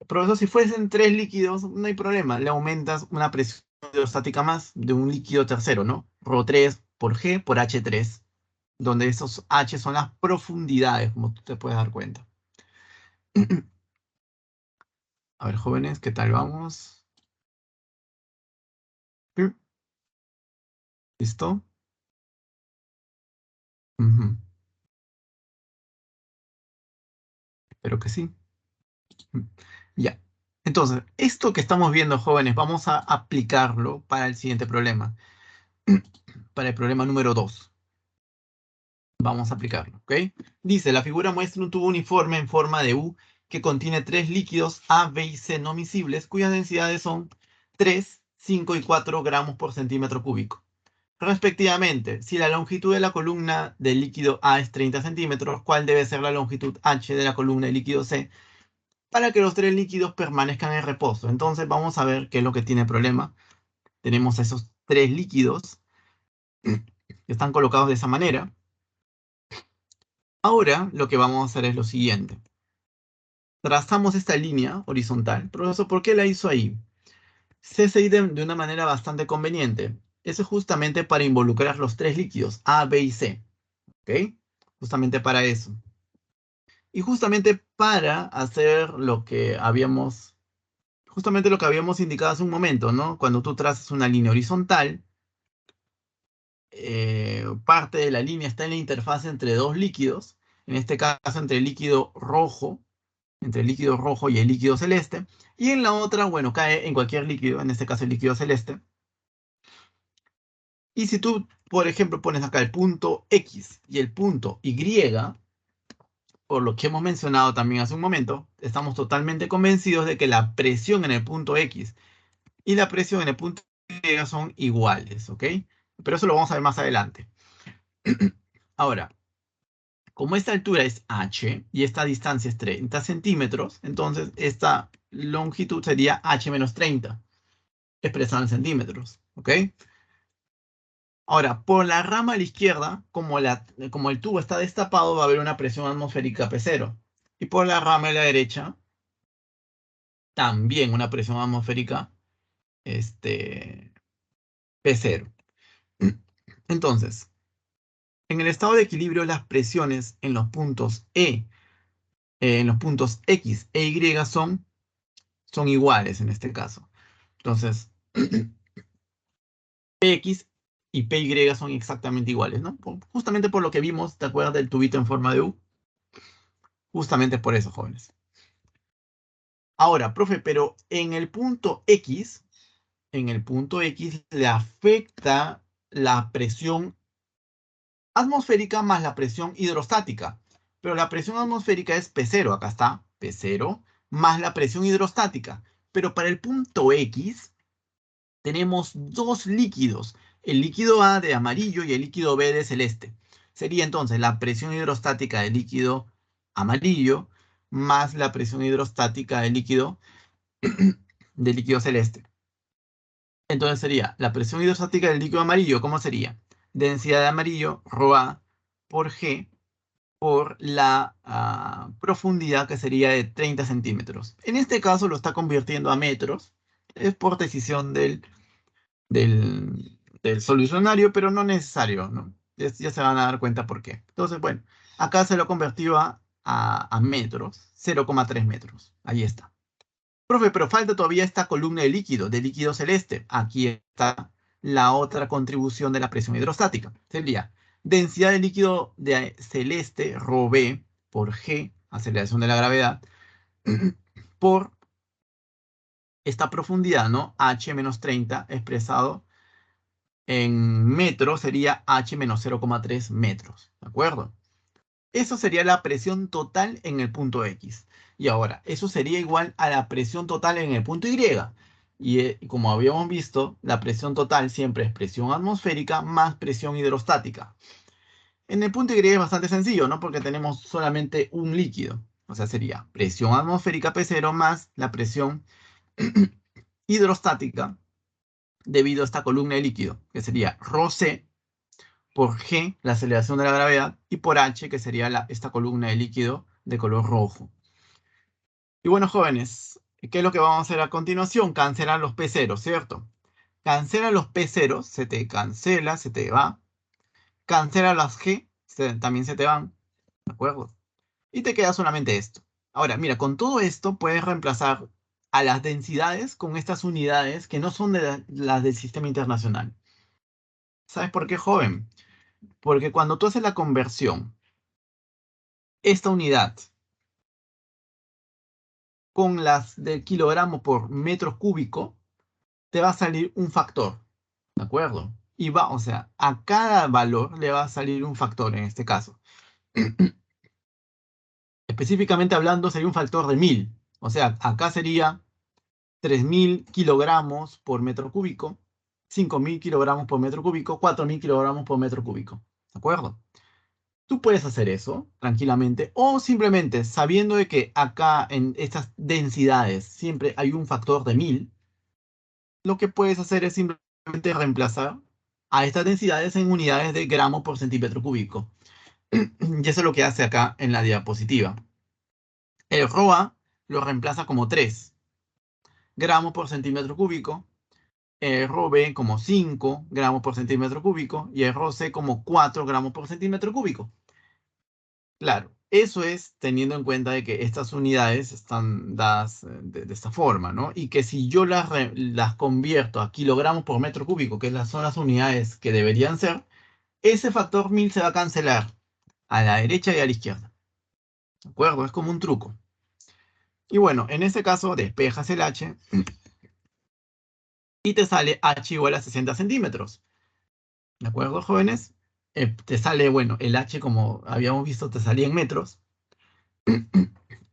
Profesor, si fuesen tres líquidos, no hay problema. Le aumentas una presión hidrostática más de un líquido tercero, ¿no? Rho3 por G por H3, donde esos H son las profundidades, como tú te puedes dar cuenta. A ver, jóvenes, ¿qué tal vamos? ¿Listo? Ujú. Espero que sí. Ya. Entonces, esto que estamos viendo, jóvenes, vamos a aplicarlo para el siguiente problema. Para el problema número 2. Vamos a aplicarlo, ¿ok? Dice, la figura muestra un tubo uniforme en forma de U que contiene tres líquidos A, B y C no miscibles, cuyas densidades son 3, 5 y 4 gramos por centímetro cúbico. Respectivamente, si la longitud de la columna del líquido A es 30 centímetros, ¿cuál debe ser la longitud H de la columna del líquido C para que los tres líquidos permanezcan en reposo? Entonces vamos a ver qué es lo que tiene problema. Tenemos esos tres líquidos que están colocados de esa manera. Ahora lo que vamos a hacer es lo siguiente. Trazamos esta línea horizontal. Profesor, ¿por qué la hizo ahí? CSI de una manera bastante conveniente. Eso es justamente para involucrar los tres líquidos, A, B y C. ¿Ok? Justamente para eso. Y justamente para hacer justamente lo que habíamos indicado hace un momento, ¿no? Cuando tú trazas una línea horizontal, parte de la línea está en la interfaz entre dos líquidos, en este caso entre el líquido rojo y el líquido celeste, y en la otra, bueno, cae en cualquier líquido, en este caso el líquido celeste. Y si tú, por ejemplo, pones acá el punto X y el punto Y, por lo que hemos mencionado también hace un momento, estamos totalmente convencidos de que la presión en el punto X y la presión en el punto Y son iguales, ¿ok? Pero eso lo vamos a ver más adelante. Ahora, como esta altura es h y esta distancia es 30 centímetros, entonces esta longitud sería h menos 30, expresado en centímetros, ¿ok? Ahora, por la rama a la izquierda, como el tubo está destapado, va a haber una presión atmosférica P0. Y por la rama a la derecha, también una presión atmosférica P0. Entonces, en el estado de equilibrio, las presiones en los puntos en los puntos X e Y son iguales en este caso. Entonces, Px y Py son exactamente iguales, ¿no? Justamente por lo que vimos, ¿te acuerdas del tubito en forma de U? Justamente por eso, jóvenes. Ahora, profe, pero en el punto X le afecta la presión atmosférica más la presión hidrostática. Pero la presión atmosférica es P0, acá está, P0, más la presión hidrostática. Pero para el punto X tenemos dos líquidos, el líquido A de amarillo y el líquido B de celeste. Sería entonces la presión hidrostática del líquido amarillo más la presión hidrostática del líquido celeste. Entonces sería la presión hidrostática del líquido amarillo, ¿cómo sería? Densidad de amarillo, ρA, por G, por la profundidad que sería de 30 centímetros. En este caso lo está convirtiendo a metros, es por decisión del solucionario, pero no necesario, ¿no? Ya se van a dar cuenta por qué. Entonces, bueno, acá se lo convertió a metros, 0,3 metros. Ahí está. Profe, pero falta todavía esta columna de líquido celeste. Aquí está la otra contribución de la presión hidrostática. Sería densidad de líquido de celeste, ρB, por G, aceleración de la gravedad, por esta profundidad, ¿no? H menos 30 expresado en metros sería H menos 0,3 metros, ¿de acuerdo? Eso sería la presión total en el punto X. Y ahora, eso sería igual a la presión total en el punto Y. Y como habíamos visto, la presión total siempre es presión atmosférica más presión hidrostática. En el punto Y es bastante sencillo, ¿no? Porque tenemos solamente un líquido. O sea, sería presión atmosférica P0 más la presión hidrostática debido a esta columna de líquido, que sería ρc por G, la aceleración de la gravedad, y por H, que sería esta columna de líquido de color rojo. Y bueno, jóvenes, ¿qué es lo que vamos a hacer a continuación? Cancelar los P0, ¿cierto? Cancela los P0, se te cancela, se te va. Cancela las G, también se te van, ¿de acuerdo? Y te queda solamente esto. Ahora, mira, con todo esto puedes reemplazar a las densidades con estas unidades que no son de las del sistema internacional. ¿Sabes por qué, joven? Porque cuando tú haces la conversión, esta unidad con las del kilogramo por metro cúbico, te va a salir un factor, ¿de acuerdo? Y va, o sea, a cada valor le va a salir un factor en este caso. Específicamente hablando, sería un factor de 1000. O sea, acá sería 3000 kilogramos por metro cúbico, 5000 kilogramos por metro cúbico, 4000 kilogramos por metro cúbico. ¿De acuerdo? Tú puedes hacer eso tranquilamente o simplemente sabiendo de que acá en estas densidades siempre hay un factor de 1000, lo que puedes hacer es simplemente reemplazar a estas densidades en unidades de gramos por centímetro cúbico. Y eso es lo que hace acá en la diapositiva. El ρA lo reemplaza como 3 gramos por centímetro cúbico, el ρB como 5 gramos por centímetro cúbico y el ρC como 4 gramos por centímetro cúbico. Claro, eso es teniendo en cuenta de que estas unidades están dadas de esta forma, ¿no? Y que si yo las convierto a kilogramos por metro cúbico, que son las unidades que deberían ser, ese factor 1000 se va a cancelar a la derecha y a la izquierda. ¿De acuerdo? Es como un truco. Y bueno, en este caso despejas el H y te sale H igual a 60 centímetros. ¿De acuerdo, jóvenes? Te sale, bueno, el H como habíamos visto te salía en metros.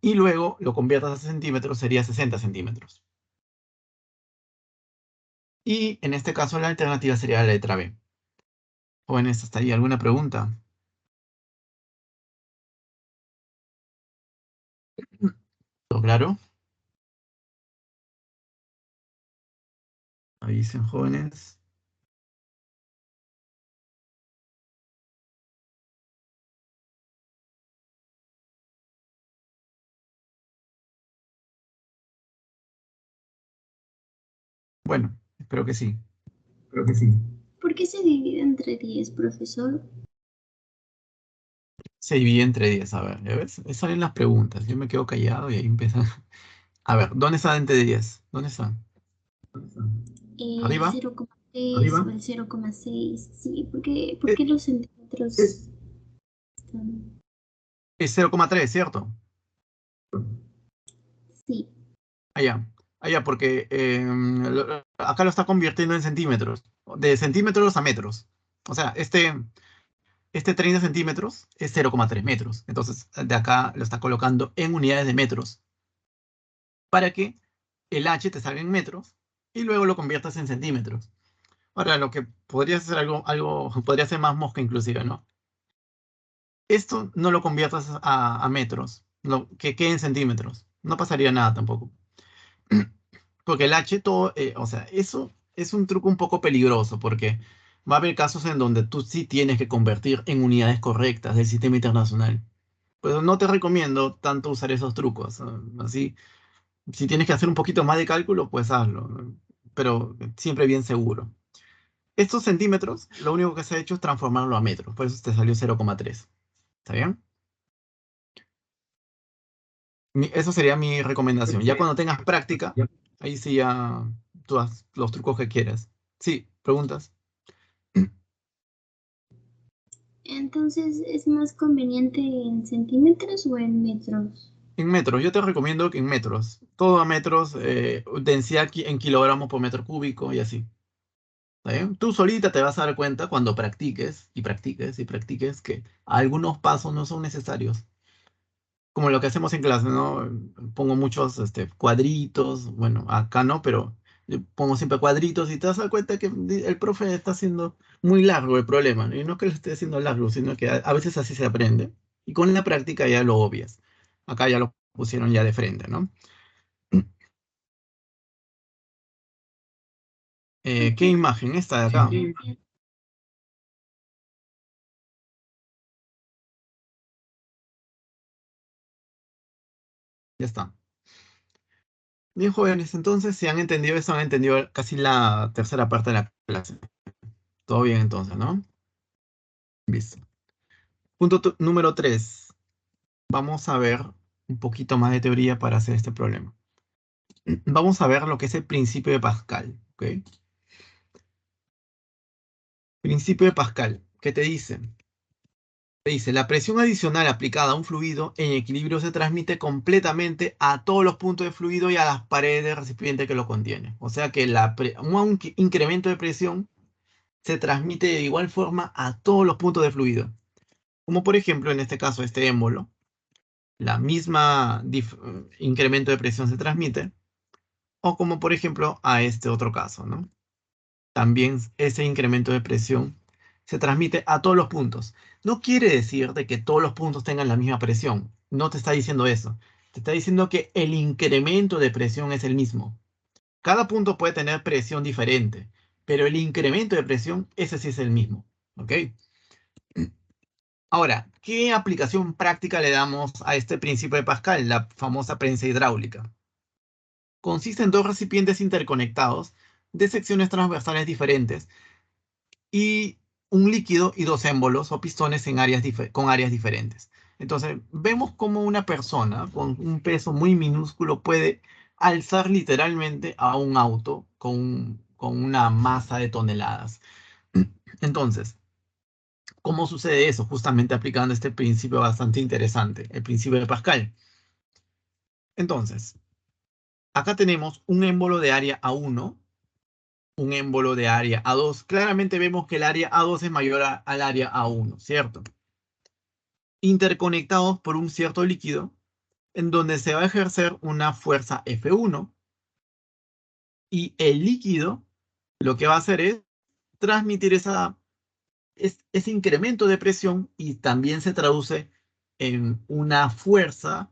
Y luego lo conviertas a centímetros, sería 60 centímetros. Y en este caso la alternativa sería la letra B. Jóvenes, ¿hasta ahí alguna pregunta? ¿Todo claro? Avisen, jóvenes. Bueno, espero que sí. Creo que sí. ¿Por qué se divide entre 10, profesor? Se divide entre 10. A ver, ¿ya ves? Esas salen las preguntas. Yo me quedo callado y ahí empiezan. A ver, ¿dónde está entre 10? ¿Dónde está? El ¿Arriba? 0,3 o el 0,6. Sí, ¿por qué los centímetros están? Es 0,3, ¿cierto? Sí. Allá. Allá, porque acá lo está convirtiendo en centímetros. De centímetros a metros. O sea, este 30 centímetros es 0,3 metros. Entonces, de acá lo está colocando en unidades de metros para que el H te salga en metros y luego lo conviertas en centímetros. Ahora, lo que podría ser algo podría ser más mosca inclusive, ¿no? Esto no lo conviertas a metros, que quede en centímetros. No pasaría nada tampoco. Porque el H todo, o sea, eso es un truco un poco peligroso porque va a haber casos en donde tú sí tienes que convertir en unidades correctas del sistema internacional. Pues no te recomiendo tanto usar esos trucos. Así, si tienes que hacer un poquito más de cálculo, pues hazlo, ¿no? Pero siempre bien seguro. Estos centímetros, lo único que se ha hecho es transformarlo a metros. Por eso te salió 0,3. ¿Está bien? Eso sería mi recomendación. Ya cuando tengas práctica, ahí sí ya tú haz los trucos que quieras. Sí, preguntas. Entonces, ¿es más conveniente en centímetros o en metros? En metros, yo te recomiendo que en metros. Todo a metros, densidad en kilogramos por metro cúbico y así. ¿Está bien? Tú solita te vas a dar cuenta cuando practiques y practiques y practiques que algunos pasos no son necesarios. Como lo que hacemos en clase, ¿no? Pongo muchos cuadritos, bueno, acá no, pero yo pongo siempre cuadritos y te vas a dar cuenta que el profe está haciendo muy largo el problema, ¿no? Y no que lo esté haciendo largo, sino que a veces así se aprende. Y con la práctica ya lo obvias. Acá ya lo pusieron ya de frente, ¿no? ¿Qué Ok, imagen? Esta de acá. Ya está. Bien, jóvenes, entonces, si han entendido eso, han entendido casi la tercera parte de la clase. Todo bien, entonces, ¿no? Listo. Número 3. Vamos a ver un poquito más de teoría para hacer este problema. Vamos a ver lo que es el principio de Pascal, ¿ok? Principio de Pascal, ¿qué te dice? Te dice, la presión adicional aplicada a un fluido en equilibrio se transmite completamente a todos los puntos de fluido y a las paredes del recipiente que lo contiene. O sea que un incremento de presión se transmite de igual forma a todos los puntos de fluido. Como por ejemplo, en este caso, este émbolo, la misma incremento de presión se transmite, o como por ejemplo a este otro caso, ¿no? También ese incremento de presión se transmite a todos los puntos. No quiere decir de que todos los puntos tengan la misma presión. No te está diciendo eso. Te está diciendo que el incremento de presión es el mismo. Cada punto puede tener presión diferente, pero el incremento de presión, ese sí es el mismo. ¿Ok? Ahora, ¿qué aplicación práctica le damos a este principio de Pascal, la famosa prensa hidráulica? Consiste en dos recipientes interconectados de secciones transversales diferentes y un líquido y dos émbolos o pistones con áreas diferentes. Entonces, vemos cómo una persona con un peso muy minúsculo puede alzar literalmente a un auto con una masa de toneladas. Entonces, ¿cómo sucede eso? Justamente aplicando este principio bastante interesante, el principio de Pascal. Entonces, acá tenemos un émbolo de área A1, un émbolo de área A2. Claramente vemos que el área A2 es mayor al área A1, ¿cierto? Interconectados por un cierto líquido en donde se va a ejercer una fuerza F1 y el líquido lo que va a hacer es transmitir ese incremento de presión y también se traduce en una fuerza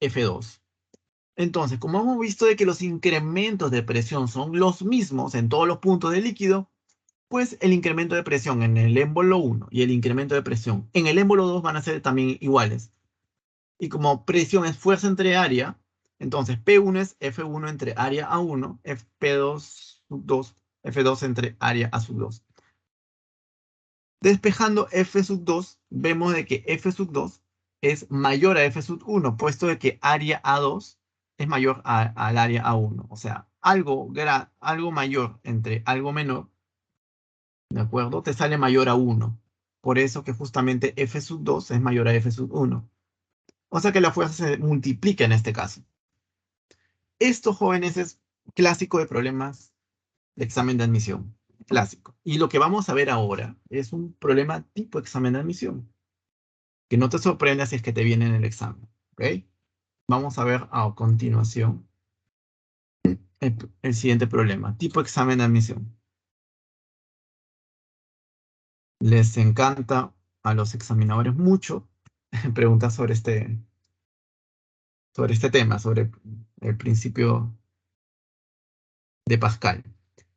F2. Entonces, como hemos visto de que los incrementos de presión son los mismos en todos los puntos del líquido, pues el incremento de presión en el émbolo 1 y el incremento de presión en el émbolo 2 van a ser también iguales. Y como presión es fuerza entre área, entonces P1 es F1 entre área A1, P2 sub 2, F2 entre área A sub 2. Despejando F sub 2, vemos de que F sub 2 es mayor a F sub 1, puesto de que área A2 es mayor al área A1. O sea, algo mayor entre algo menor, ¿de acuerdo? Te sale mayor a 1. Por eso que justamente F sub 2 es mayor a F sub 1. O sea que la fuerza se multiplica en este caso. Esto, jóvenes, es clásico de problemas de examen de admisión. Clásico. Y lo que vamos a ver ahora es un problema tipo examen de admisión. Que no te sorprenda si es que te viene en el examen. ¿Ok? Vamos a ver a continuación el siguiente problema. Tipo examen de admisión. Les encanta a los examinadores mucho preguntar sobre este tema, sobre el principio de Pascal.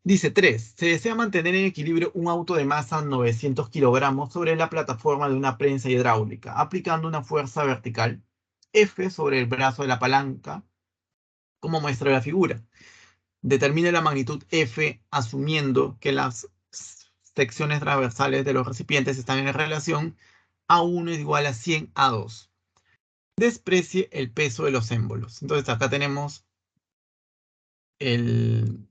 Dice 3. Se desea mantener en equilibrio un auto de masa 900 kilogramos sobre la plataforma de una prensa hidráulica, aplicando una fuerza vertical F sobre el brazo de la palanca, como muestra la figura. Determine la magnitud F asumiendo que las secciones transversales de los recipientes están en relación A1 es igual a 100 A2. Desprecie el peso de los émbolos. Entonces acá el,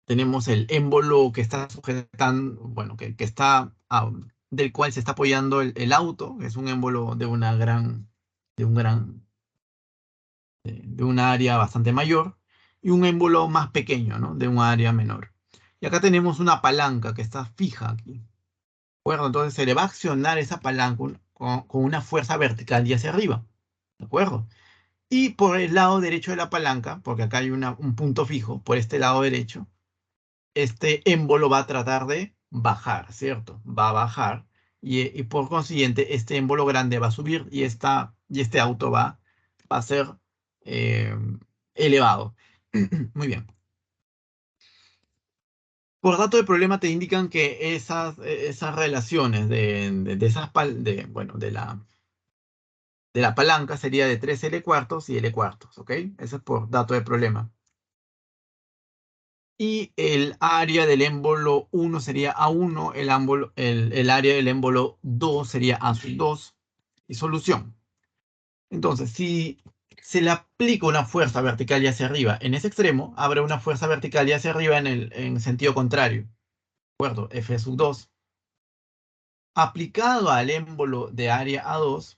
tenemos el émbolo que está sujetando, bueno, que está, del cual se está apoyando el auto, que es un émbolo de un gran, de una área bastante mayor, y un émbolo más pequeño, ¿no? De un área menor. Y acá tenemos una palanca que está fija aquí. ¿De acuerdo? Entonces se le va a accionar esa palanca con una fuerza vertical y hacia arriba. ¿De acuerdo? Y por el lado derecho de la palanca, porque acá hay un punto fijo, por este lado derecho, este émbolo va a tratar de bajar, ¿cierto? Va a bajar y por consiguiente este émbolo grande va a subir y este auto va a ser eh, elevado. Muy bien. Por dato de problema te indican que esas relaciones bueno, de la palanca sería de 3L cuartos y L cuartos, ¿ok? Eso es por dato de problema. Y el área del émbolo 1 sería A1, el área del émbolo 2 sería A sub 2 y solución. Entonces, si se le aplica una fuerza vertical y hacia arriba en ese extremo, habrá una fuerza vertical y hacia arriba en sentido contrario. ¿De acuerdo? F sub 2. Aplicado al émbolo de área A2,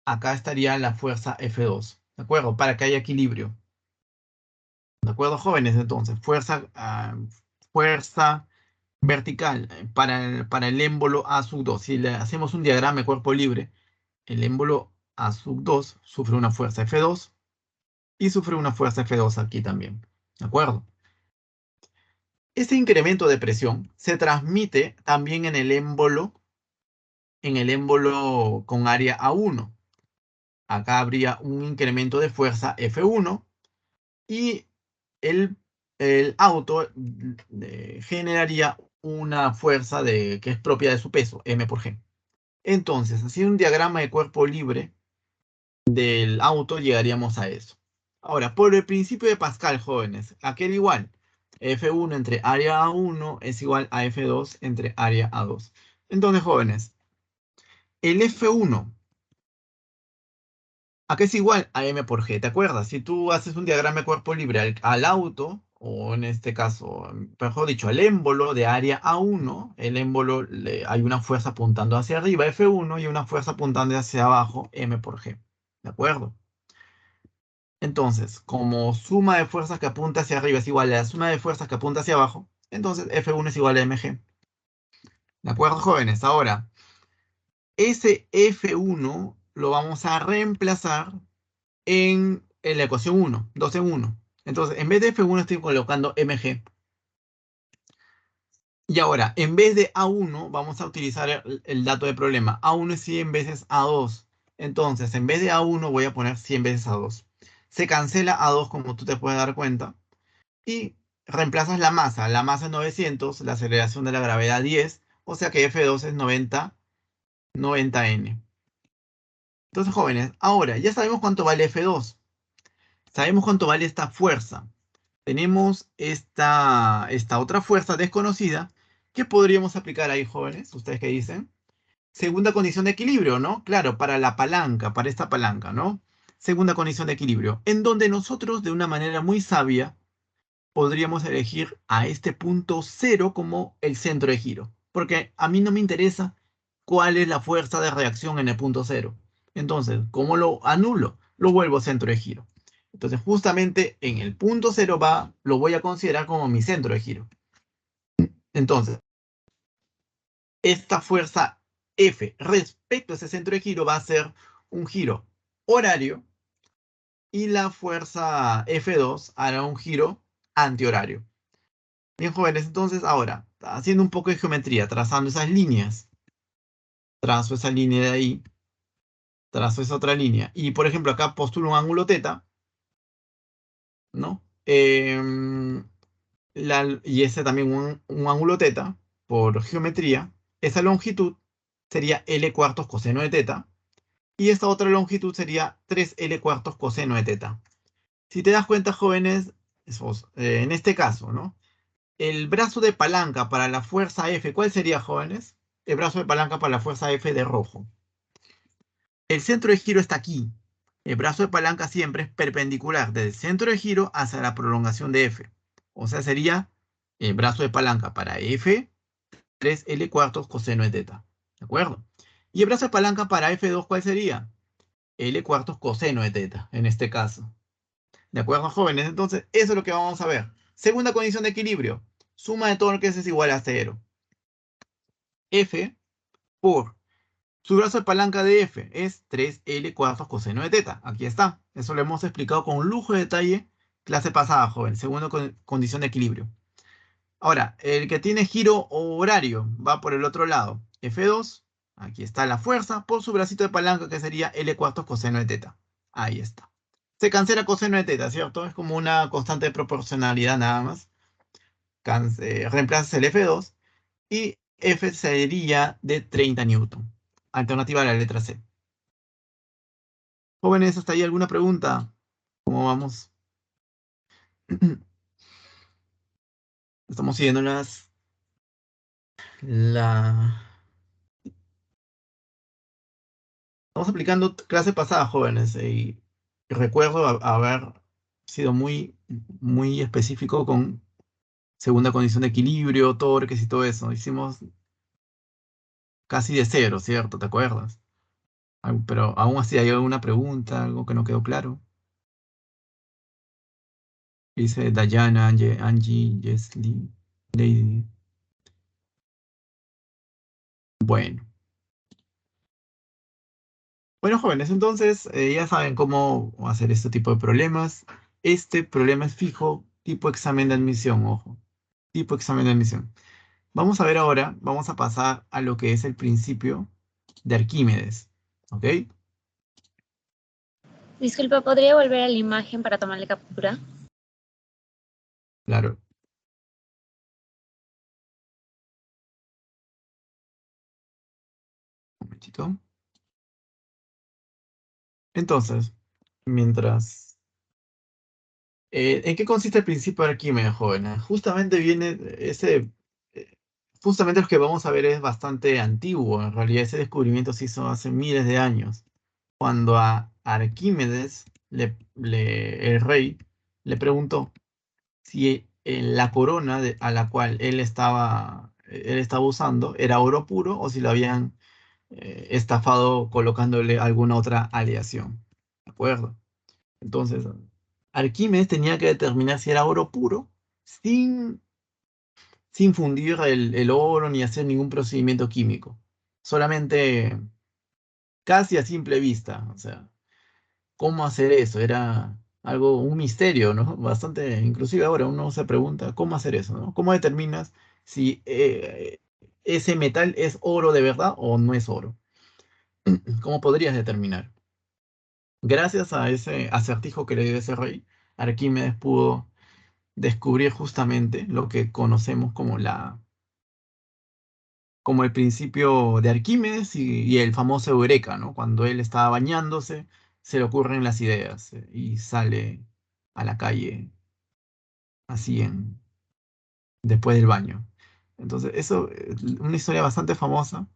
acá estaría la fuerza F2. ¿De acuerdo? Para que haya equilibrio. ¿De acuerdo, jóvenes? Entonces, fuerza vertical para el émbolo A sub 2. Si le hacemos un diagrama de cuerpo libre, el émbolo A sub 2 sufre una fuerza F2 y sufre una fuerza F2 aquí también. ¿De acuerdo? Este incremento de presión se transmite también en el émbolo con área A1. Acá habría un incremento de fuerza F1 y el, el auto generaría una fuerza que es propia de su peso, M por G. Entonces, haciendo un diagrama de cuerpo libre del auto, llegaríamos a eso. Ahora, por el principio de Pascal, jóvenes, aquel igual. F1 entre área A1 es igual a F2 entre área A2. Entonces, jóvenes, el F1, acá es igual a M por G, ¿te acuerdas? Si tú haces un diagrama de cuerpo libre al auto, o en este caso, mejor dicho, al émbolo de área A1, el émbolo hay una fuerza apuntando hacia arriba, F1, y una fuerza apuntando hacia abajo, M por G. ¿De acuerdo? Entonces, como suma de fuerzas que apunta hacia arriba es igual a la suma de fuerzas que apunta hacia abajo, entonces F1 es igual a mg. ¿De acuerdo, jóvenes? Ahora, ese F1 lo vamos a reemplazar en la ecuación 1, 2 en 1. Entonces, en vez de F1 estoy colocando mg. Y ahora, en vez de A1, vamos a utilizar el dato de problema. A1 es 100 veces A2. Entonces, en vez de A1 voy a poner 100 veces A2. Se cancela A2 como tú te puedes dar cuenta. Y reemplazas la masa. La masa es 900, la aceleración de la gravedad 10. O sea que F2 es 90N. Entonces, jóvenes, ahora ya sabemos cuánto vale F2. Sabemos cuánto vale esta fuerza. Tenemos esta otra fuerza desconocida. ¿Qué podríamos aplicar ahí, jóvenes? ¿Ustedes qué dicen? Segunda condición de equilibrio, ¿no? Claro, para la palanca, para esta palanca, ¿no? Segunda condición de equilibrio, en donde nosotros, de una manera muy sabia, podríamos elegir a este punto cero como el centro de giro. Porque a mí no me interesa cuál es la fuerza de reacción en el punto cero. Entonces, ¿cómo lo anulo? Lo vuelvo centro de giro. Entonces, justamente en el punto cero lo voy a considerar como mi centro de giro. Entonces, esta fuerza F respecto a ese centro de giro va a ser un giro horario y la fuerza F2 hará un giro antihorario. Bien, jóvenes, entonces ahora, haciendo un poco de geometría, trazando esas líneas, trazo esa línea de ahí, trazo esa otra línea, y por ejemplo acá postulo un ángulo teta, ¿no? Y ese también un ángulo teta, por geometría, esa longitud sería L cuartos coseno de teta, y esta otra longitud sería 3L cuartos coseno de teta. Si te das cuenta, jóvenes, en este caso, ¿no? El brazo de palanca para la fuerza F, ¿cuál sería, jóvenes? El brazo de palanca para la fuerza F de rojo. El centro de giro está aquí. El brazo de palanca siempre es perpendicular desde el centro de giro hacia la prolongación de F. O sea, sería el brazo de palanca para F, 3L cuartos coseno de teta. ¿De acuerdo? Y el brazo de palanca para F2, ¿cuál sería? L cuartos coseno de teta, en este caso. ¿De acuerdo, jóvenes? Entonces, eso es lo que vamos a ver. Segunda condición de equilibrio. Suma de torques es igual a 0. F por su brazo de palanca de F es 3L cuartos coseno de teta. Aquí está. Eso lo hemos explicado con lujo de detalle clase pasada, joven. Segunda condición de equilibrio. Ahora, el que tiene giro horario va por el otro lado. F2, aquí está la fuerza por su bracito de palanca que sería L cuartos coseno de teta. Ahí está. Se cancela coseno de teta, ¿cierto? Es como una constante de proporcionalidad nada más. Reemplazas el F2 y F sería de 30 newton. Alternativa a la letra C. Jóvenes, ¿hasta ahí alguna pregunta? ¿Cómo vamos? Estamos siguiendo la... Estamos aplicando clase pasada, jóvenes, y recuerdo haber sido muy específico con segunda condición de equilibrio, torques y todo eso. Hicimos casi de cero, ¿cierto? ¿Te acuerdas? Pero aún así hay alguna pregunta, algo que no quedó claro. Dice Dayana, Angie, Jesly, Lady. Bueno. Bueno, jóvenes, entonces ya saben cómo hacer este tipo de problemas. Este problema es fijo, tipo examen de admisión, ojo. Tipo examen de admisión. Vamos a ver ahora, vamos a pasar a lo que es el principio de Arquímedes. ¿Ok? Disculpa, ¿podría volver a la imagen para tomarle captura? Claro. Un momentito. Entonces, mientras... ¿en qué consiste el principio de Arquímedes, jóvenes? Justamente viene ese... eh, justamente lo que vamos a ver es bastante antiguo. En realidad ese descubrimiento se hizo hace miles de años. Cuando a Arquímedes, el rey, le preguntó si la corona a la cual él estaba usando era oro puro o si lo habían estafado colocándole alguna otra aleación. ¿De acuerdo? Entonces, Arquímedes tenía que determinar si era oro puro sin, sin fundir el oro ni hacer ningún procedimiento químico. Solamente casi a simple vista. O sea, ¿cómo hacer eso? Era un misterio, ¿no? Bastante, inclusive ahora uno se pregunta, ¿cómo hacer eso, ¿no? ¿Cómo determinas si ese metal es oro de verdad o no es oro? ¿Cómo podrías determinar? Gracias a ese acertijo que le dio ese rey, Arquímedes pudo descubrir justamente lo que conocemos como el principio de Arquímedes y el famoso Eureka, ¿no? Cuando él estaba bañándose, se le ocurren las ideas y sale a la calle así después del baño. Entonces, eso es una historia bastante famosa,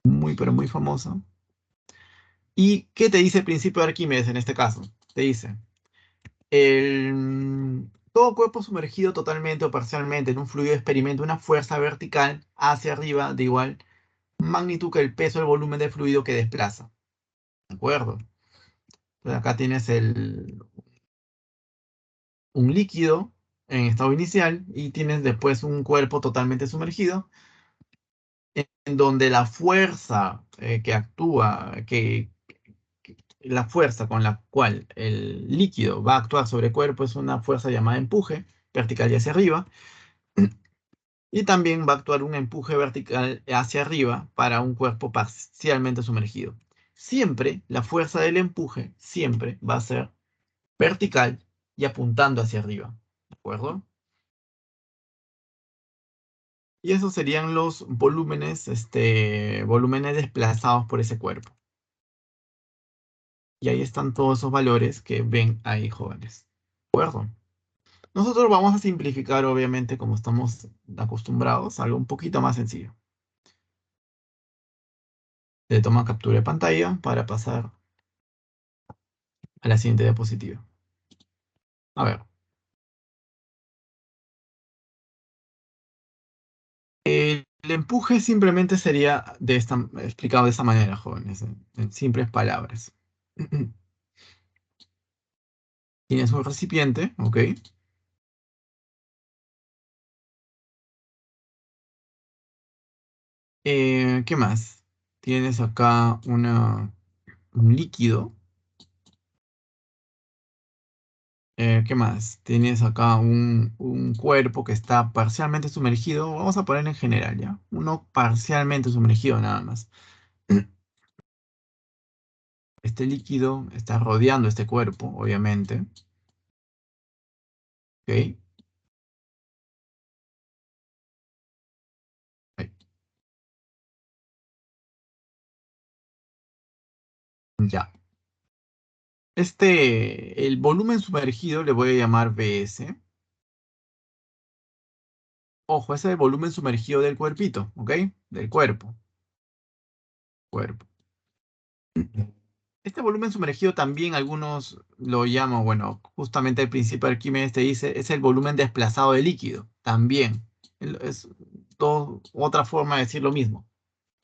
muy, pero muy famosa. ¿Y qué te dice el principio de Arquímedes en este caso? Te dice, todo cuerpo sumergido totalmente o parcialmente en un fluido experimenta una fuerza vertical hacia arriba de igual magnitud que el peso del volumen del fluido que desplaza. ¿De acuerdo? Entonces acá tienes un líquido en estado inicial y tienes después un cuerpo totalmente sumergido en donde la fuerza que actúa, la fuerza con la cual el líquido va a actuar sobre el cuerpo es una fuerza llamada empuje, vertical y hacia arriba, y también va a actuar un empuje vertical hacia arriba para un cuerpo parcialmente sumergido. Siempre la fuerza del empuje siempre va a ser vertical y apuntando hacia arriba, ¿de acuerdo? Y esos serían los volúmenes desplazados por ese cuerpo. Y ahí están todos esos valores que ven ahí, jóvenes. ¿De acuerdo? Nosotros vamos a simplificar, obviamente, como estamos acostumbrados, algo un poquito más sencillo. Le toma captura de pantalla para pasar a la siguiente diapositiva. A ver. El empuje simplemente sería explicado de esta manera, jóvenes, en simples palabras. Tienes un recipiente, ¿ok? ¿Qué más? Tienes acá un líquido. ¿Qué más? Tienes acá un cuerpo que está parcialmente sumergido. Vamos a poner en general, ¿ya? Uno parcialmente sumergido nada más. Este líquido está rodeando este cuerpo, obviamente. ¿Ok? Ahí. Ya. El volumen sumergido le voy a llamar BS. Ojo, ese es el volumen sumergido del cuerpito, ¿ok? Del cuerpo. Cuerpo. Este volumen sumergido también algunos lo llaman, bueno, justamente el principio de Arquímedes te dice, es el volumen desplazado del líquido. También. Es otra forma de decir lo mismo.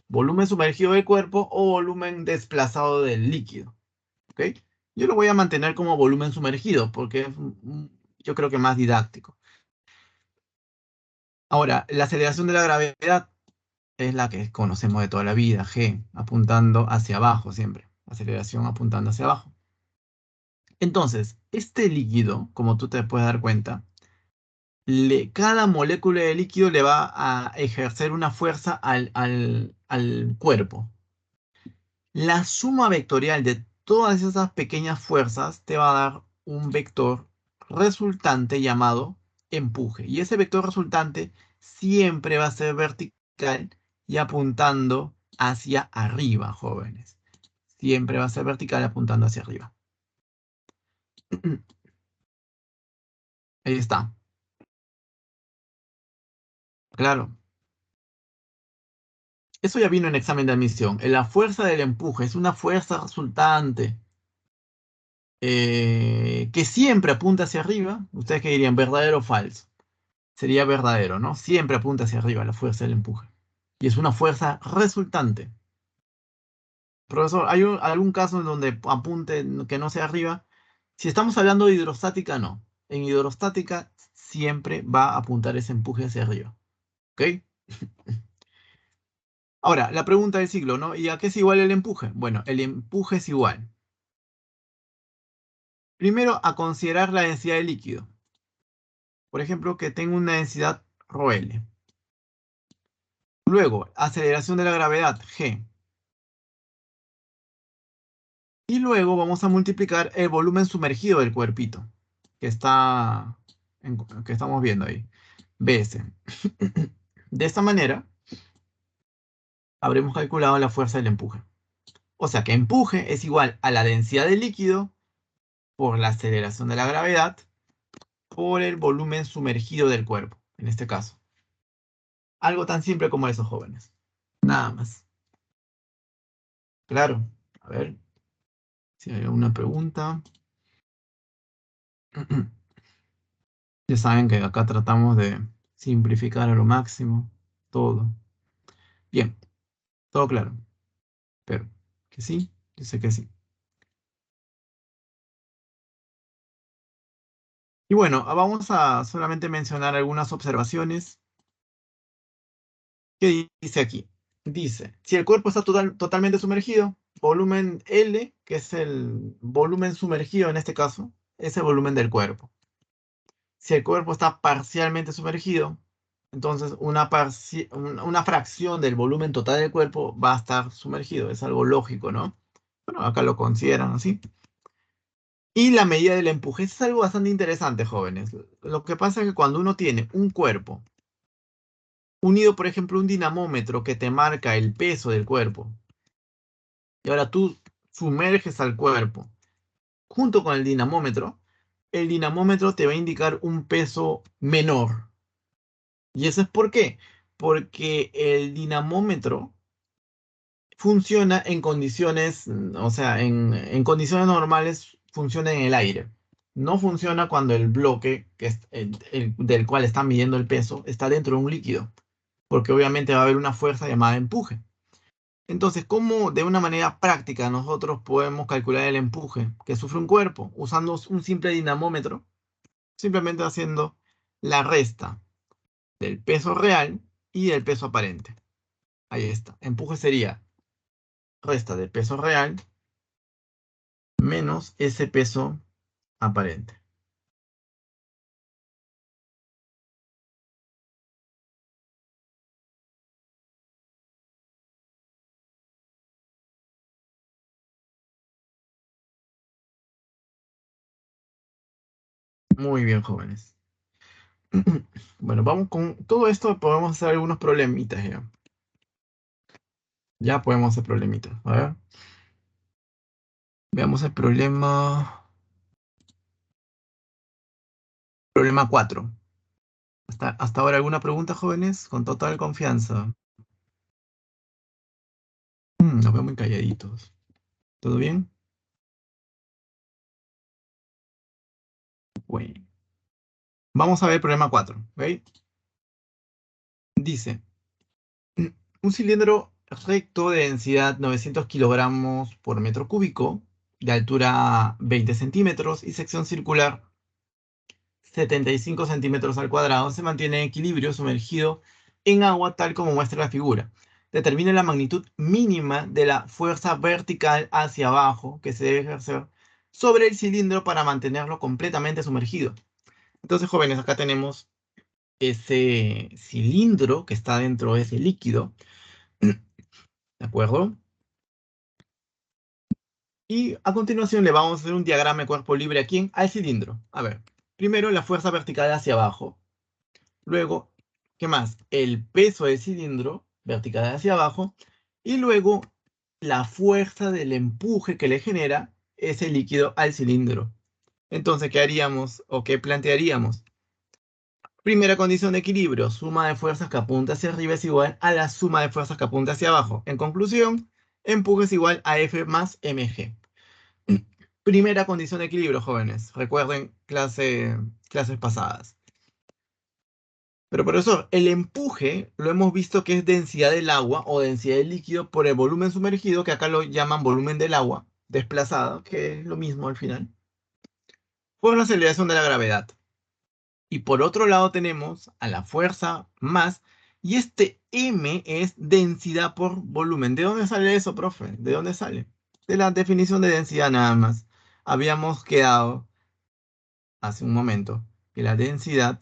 Volumen sumergido del cuerpo o volumen desplazado del líquido. ¿Ok? Yo lo voy a mantener como volumen sumergido porque es, yo creo que más didáctico. Ahora, la aceleración de la gravedad es la que conocemos de toda la vida, G, apuntando hacia abajo siempre. Aceleración apuntando hacia abajo. Entonces, este líquido, como tú te puedes dar cuenta, cada molécula de líquido le va a ejercer una fuerza al cuerpo. La suma vectorial de todas esas pequeñas fuerzas te va a dar un vector resultante llamado empuje. Y ese vector resultante siempre va a ser vertical y apuntando hacia arriba, jóvenes. Siempre va a ser vertical apuntando hacia arriba. Ahí está. Claro. Eso ya vino en examen de admisión. La fuerza del empuje es una fuerza resultante que siempre apunta hacia arriba. ¿Ustedes qué dirían? ¿Verdadero o falso? Sería verdadero, ¿no? Siempre apunta hacia arriba la fuerza del empuje. Y es una fuerza resultante. Profesor, ¿hay algún caso en donde apunte que no sea arriba? Si estamos hablando de hidrostática, no. En hidrostática siempre va a apuntar ese empuje hacia arriba. ¿Ok? Ahora, la pregunta del siglo, ¿no? ¿Y a qué es igual el empuje? Bueno, el empuje es igual. Primero, a considerar la densidad del líquido. Por ejemplo, que tenga una densidad ρL. Luego, aceleración de la gravedad, G. Y luego vamos a multiplicar el volumen sumergido del cuerpito, que que estamos viendo ahí, BS. De esta manera, habremos calculado la fuerza del empuje. O sea que empuje es igual a la densidad del líquido por la aceleración de la gravedad por el volumen sumergido del cuerpo, en este caso. Algo tan simple como eso, jóvenes. Nada más. Claro. A ver si hay alguna pregunta. Ya saben que acá tratamos de simplificar a lo máximo todo. Bien, todo claro. Pero que sí, yo sé que sí. Y bueno, vamos a solamente mencionar algunas observaciones. ¿Qué dice aquí? Dice, si el cuerpo está totalmente sumergido, volumen L, que es el volumen sumergido en este caso, es el volumen del cuerpo. Si el cuerpo está parcialmente sumergido, entonces una fracción del volumen total del cuerpo va a estar sumergido. Es algo lógico, ¿no? Bueno, acá lo consideran así. Y la medida del empuje es algo bastante interesante, jóvenes. Lo que pasa es que cuando uno tiene un cuerpo unido, por ejemplo, a un dinamómetro que te marca el peso del cuerpo, y ahora tú sumerges al cuerpo junto con el dinamómetro te va a indicar un peso menor. ¿Y eso es por qué? Porque el dinamómetro funciona en condiciones, o sea, en condiciones normales funciona en el aire. No funciona cuando el bloque que es del cual está midiendo el peso está dentro de un líquido, porque obviamente va a haber una fuerza llamada empuje. Entonces, ¿cómo de una manera práctica nosotros podemos calcular el empuje que sufre un cuerpo? Usando un simple dinamómetro, simplemente haciendo la resta del peso real y del peso aparente. Ahí está. Empuje sería resta de peso real menos ese peso aparente. Muy bien, jóvenes. Bueno, vamos con todo esto, podemos hacer algunos problemitas ya. Ya podemos hacer problemitas. A ver. Veamos el problema. Problema 4. Hasta ahora, ¿alguna pregunta, jóvenes? Con total confianza. Nos veo muy calladitos. ¿Todo bien? Bueno. Vamos a ver el problema 4. ¿Ok? Dice, un cilindro recto de densidad 900 kilogramos por metro cúbico, de altura 20 centímetros y sección circular 75 centímetros al cuadrado, se mantiene en equilibrio sumergido en agua tal como muestra la figura. Determine la magnitud mínima de la fuerza vertical hacia abajo que se debe ejercer sobre el cilindro para mantenerlo completamente sumergido. Entonces, jóvenes, acá tenemos ese cilindro que está dentro de ese líquido, ¿de acuerdo? Y a continuación le vamos a hacer un diagrama de cuerpo libre a quién, al cilindro. A ver, primero la fuerza vertical hacia abajo. Luego, ¿qué más? El peso del cilindro, vertical hacia abajo. Y luego, la fuerza del empuje que le genera ese líquido al cilindro. Entonces, ¿qué haríamos o qué plantearíamos? Primera condición de equilibrio, suma de fuerzas que apunta hacia arriba es igual a la suma de fuerzas que apunta hacia abajo. En conclusión, empuje es igual a F más mg. Primera condición de equilibrio, jóvenes. Recuerden clases pasadas. Pero profesor, el empuje lo hemos visto que es densidad del agua o densidad del líquido por el volumen sumergido, que acá lo llaman volumen del agua desplazado, que es lo mismo al final, por la aceleración de la gravedad. Y por otro lado tenemos a la fuerza más, y este M es densidad por volumen. ¿De dónde sale eso, profe? ¿De dónde sale? De la definición de densidad nada más. Habíamos quedado hace un momento que la densidad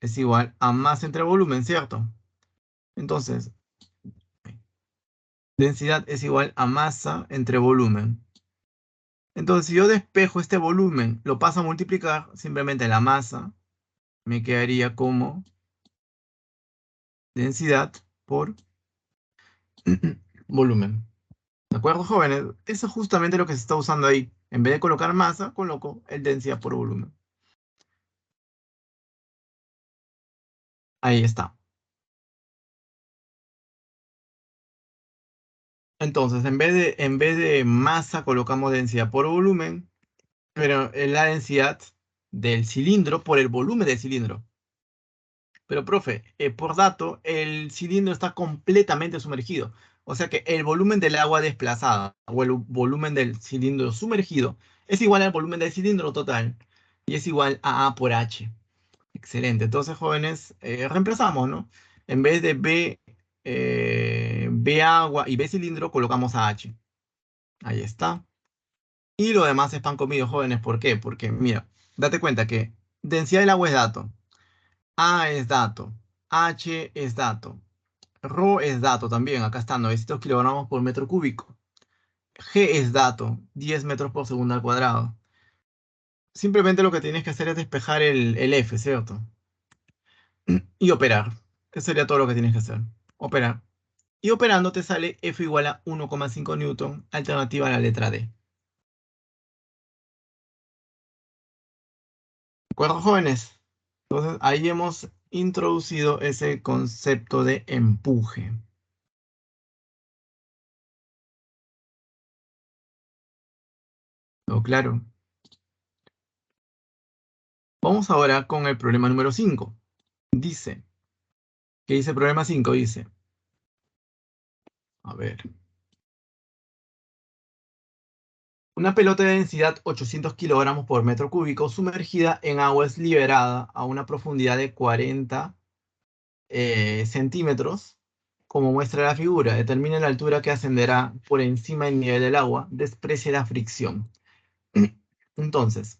es igual a masa entre volumen, ¿cierto? Entonces, densidad es igual a masa entre volumen. Entonces, si yo despejo este volumen, lo paso a multiplicar, simplemente la masa me quedaría como densidad por volumen. ¿De acuerdo, jóvenes? Eso es justamente lo que se está usando ahí. En vez de colocar masa, coloco el densidad por volumen. Ahí está. Entonces, en vez de masa, colocamos densidad por volumen, pero es la densidad del cilindro por el volumen del cilindro. Pero, profe, por dato, el cilindro está completamente sumergido. O sea que el volumen del agua desplazada o el volumen del cilindro sumergido es igual al volumen del cilindro total y es igual a A por H. Excelente. Entonces, jóvenes, reemplazamos, ¿no? En vez de B agua y B cilindro, colocamos a H. Ahí está. Y lo demás es pan comido, jóvenes. ¿Por qué? Porque, mira, date cuenta que densidad del agua es dato. A es dato. H es dato. Rho es dato también. Acá está, 900 kilogramos por metro cúbico. G es dato. 10 metros por segundo al cuadrado. Simplemente lo que tienes que hacer es despejar el F, ¿cierto? Y operar. Eso sería todo lo que tienes que hacer. Operar. Y operando te sale F igual a 1,5 newton, alternativa a la letra D. ¿De acuerdo, jóvenes? Entonces, ahí hemos introducido ese concepto de empuje. ¿No? Claro. Vamos ahora con el problema número 5. Dice, ¿qué dice el problema 5? Dice, a ver. Una pelota de densidad 800 kilogramos por metro cúbico sumergida en agua es liberada a una profundidad de 40 centímetros como muestra la figura, determina la altura que ascenderá por encima del nivel del agua, desprecie la fricción. Entonces,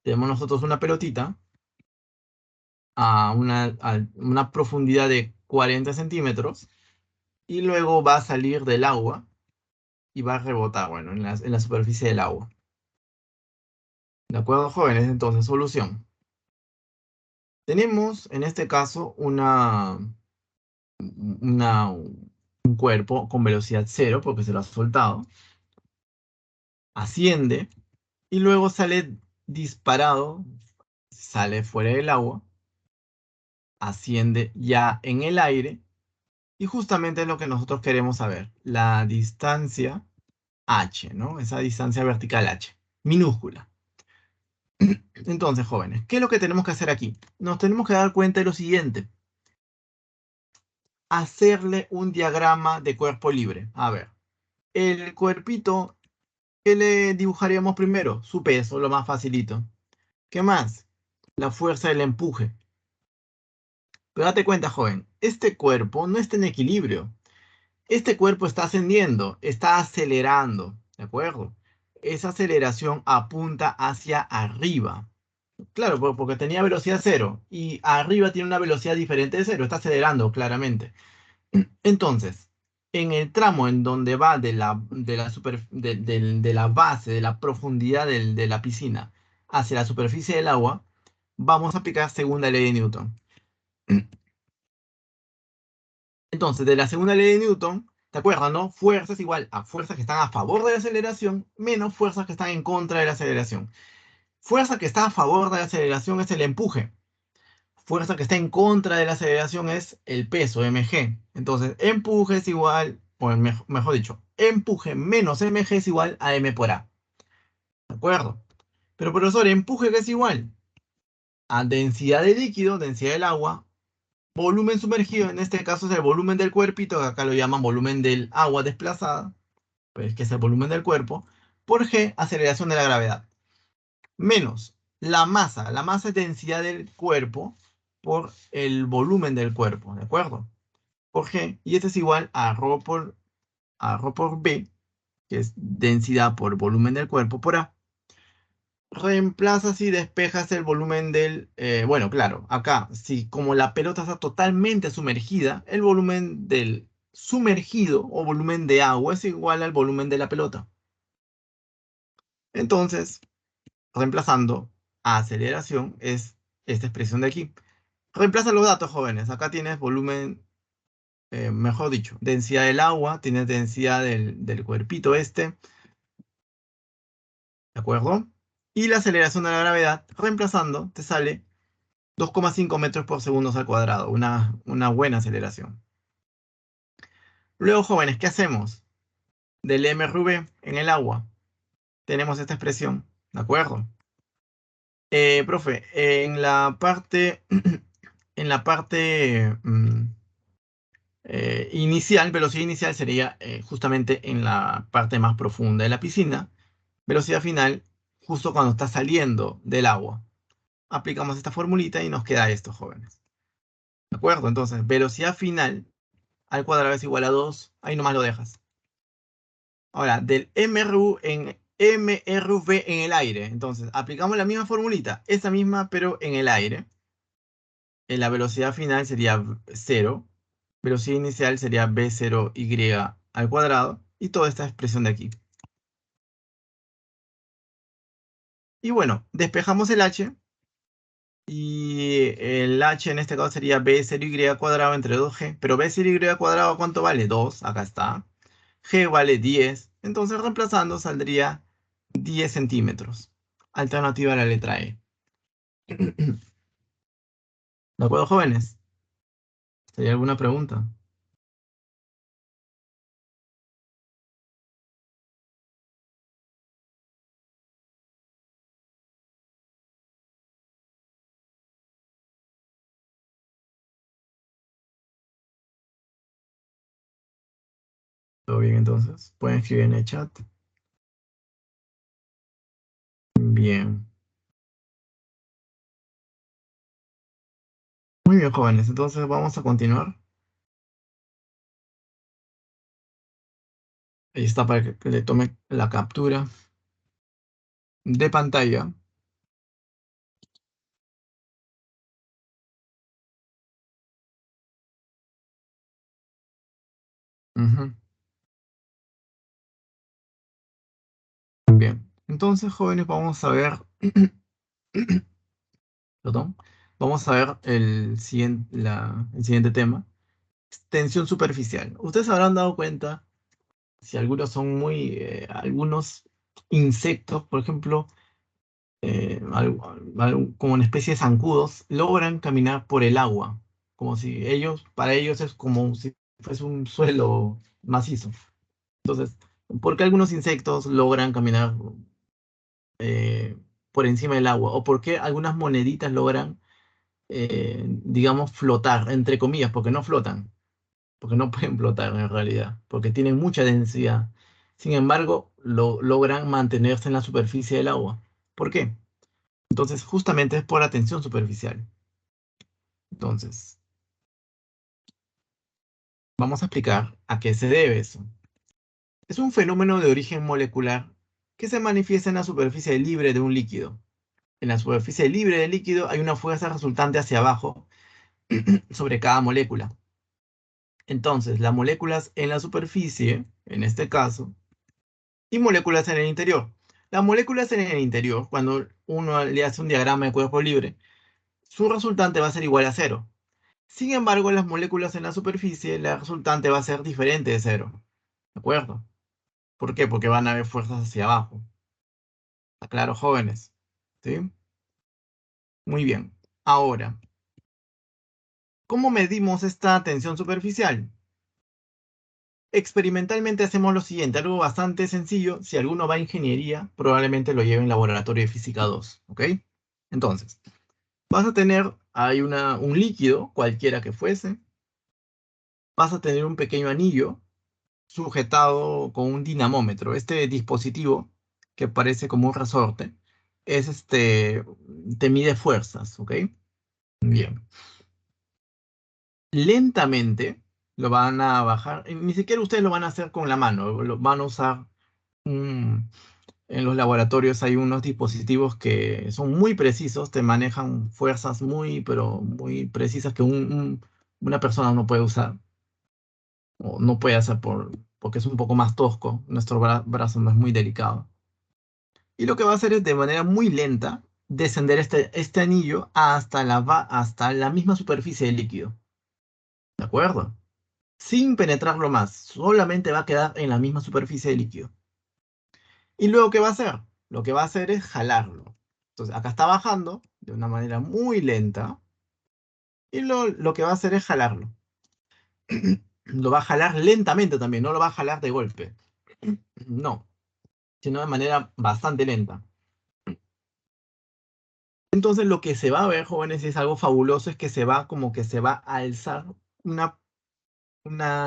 tenemos nosotros una pelotita a una profundidad de 40 centímetros y luego va a salir del agua y va a rebotar, bueno, en la superficie del agua. ¿De acuerdo, jóvenes? Entonces, solución. Tenemos, en este caso, un cuerpo con velocidad cero, porque se lo ha soltado. Asciende y luego sale disparado, sale fuera del agua, asciende ya en el aire, y justamente es lo que nosotros queremos saber, la distancia h, ¿no? Esa distancia vertical h, minúscula. Entonces, jóvenes, ¿qué es lo que tenemos que hacer aquí? Nos tenemos que dar cuenta de lo siguiente. Hacerle un diagrama de cuerpo libre. A ver, el cuerpito, ¿qué le dibujaríamos primero? Su peso, lo más facilito. ¿Qué más? La fuerza del empuje. Pero date cuenta, joven, este cuerpo no está en equilibrio. Este cuerpo está ascendiendo, está acelerando, ¿de acuerdo? Esa aceleración apunta hacia arriba. Claro, porque tenía velocidad cero y arriba tiene una velocidad diferente de cero, está acelerando claramente. Entonces, en el tramo en donde va de la base, de la profundidad de la piscina hacia la superficie del agua, vamos a aplicar segunda ley de Newton. Entonces, de la segunda ley de Newton, ¿te acuerdas, no? Fuerza es igual a fuerzas que están a favor de la aceleración menos fuerzas que están en contra de la aceleración. Fuerza que está a favor de la aceleración es el empuje. Fuerza que está en contra de la aceleración es el peso, mg. Entonces, empuje es igual, o mejor dicho, empuje menos mg es igual a m por a. ¿De acuerdo? Pero profesor, empuje que es igual a densidad de líquido, densidad del agua, volumen sumergido, en este caso es el volumen del cuerpito, que acá lo llaman volumen del agua desplazada, pues, que es el volumen del cuerpo, por g, aceleración de la gravedad, menos la masa es densidad del cuerpo por el volumen del cuerpo, ¿de acuerdo? Por g, y esto es igual a rho por b, que es densidad por volumen del cuerpo, por a. Reemplazas y despejas el volumen bueno, claro, acá, si como la pelota está totalmente sumergida, el volumen del sumergido o volumen de agua es igual al volumen de la pelota. Entonces, reemplazando a aceleración es esta expresión de aquí. Reemplaza los datos, jóvenes. Acá tienes volumen, mejor dicho, densidad del agua, tienes densidad del cuerpito este, ¿de acuerdo? Y la aceleración de la gravedad, reemplazando, te sale 2,5 metros por segundo al cuadrado, una buena aceleración. Luego, jóvenes, ¿qué hacemos? Del mRV en el agua, tenemos esta expresión, ¿de acuerdo? Profe, en la parte inicial, velocidad inicial sería justamente en la parte más profunda de la piscina. Velocidad final, justo cuando está saliendo del agua. Aplicamos esta formulita y nos queda esto, jóvenes. ¿De acuerdo? Entonces, velocidad final al cuadrado es igual a 2. Ahí nomás lo dejas. Ahora, del MRV en el aire. Entonces, aplicamos la misma formulita. Esa misma, pero en el aire. En la velocidad final sería 0. Velocidad inicial sería B0Y al cuadrado. Y toda esta expresión de aquí. Y bueno, despejamos el h. Y el h en este caso sería B0Y cuadrado entre 2g. Pero B0Y cuadrado, ¿cuánto vale? 2. Acá está. G vale 10. Entonces, reemplazando, saldría 10 centímetros. Alternativa a la letra E. ¿De acuerdo, jóvenes? ¿Hay alguna pregunta? ¿Todo bien entonces? Pueden escribir en el chat. Bien. Muy bien, jóvenes. Entonces vamos a continuar. Ahí está para que le tome la captura de pantalla. Ujú. Bien, entonces jóvenes vamos a ver, perdón, vamos a ver el siguiente tema, tensión superficial. Ustedes habrán dado cuenta, si algunos son algunos insectos, por ejemplo, como una especie de zancudos, logran caminar por el agua, como si para ellos es como si fuese un suelo macizo. Entonces, ¿por qué algunos insectos logran caminar eh, por encima del agua? ¿O por qué algunas moneditas logran, digamos, flotar, entre comillas, porque no flotan, porque no pueden flotar en realidad, porque tienen mucha densidad? Sin embargo, logran mantenerse en la superficie del agua. ¿Por qué? Entonces, justamente es por la tensión superficial. Entonces, vamos a explicar a qué se debe eso. Es un fenómeno de origen molecular que se manifiesta en la superficie libre de un líquido. En la superficie libre del líquido hay una fuerza resultante hacia abajo sobre cada molécula. Entonces, las moléculas en la superficie, en este caso, y moléculas en el interior. Las moléculas en el interior, cuando uno le hace un diagrama de cuerpo libre, su resultante va a ser igual a cero. Sin embargo, en las moléculas en la superficie, la resultante va a ser diferente de cero. ¿De acuerdo? ¿Por qué? Porque van a haber fuerzas hacia abajo. ¿Está claro, jóvenes? ¿Sí? Muy bien. Ahora, ¿cómo medimos esta tensión superficial? Experimentalmente hacemos lo siguiente, algo bastante sencillo. Si alguno va a ingeniería, probablemente lo lleve en laboratorio de física 2, ¿ok? Entonces, vas a tener, hay un líquido, cualquiera que fuese. Vas a tener un pequeño anillo sujetado con un dinamómetro. Este dispositivo, que parece como un resorte, te mide fuerzas, ¿ok? Bien. Lentamente lo van a bajar, ni siquiera ustedes lo van a hacer con la mano, lo van a usar un- en los laboratorios hay unos dispositivos que son muy precisos, te manejan fuerzas pero muy precisas que una persona no puede usar o no puede hacer porque es un poco más tosco. Nuestro brazo no es muy delicado. Y lo que va a hacer es de manera muy lenta descender este anillo hasta la misma superficie del líquido. ¿De acuerdo? Sin penetrarlo más, solamente va a quedar en la misma superficie del líquido. ¿Y luego qué va a hacer? Lo que va a hacer es jalarlo. Entonces, acá está bajando de una manera muy lenta y lo que va a hacer es jalarlo. Lo va a jalar lentamente también, no lo va a jalar de golpe. No, sino de manera bastante lenta. Entonces, lo que se va a ver, jóvenes, es algo fabuloso, es que como que se va a alzar una,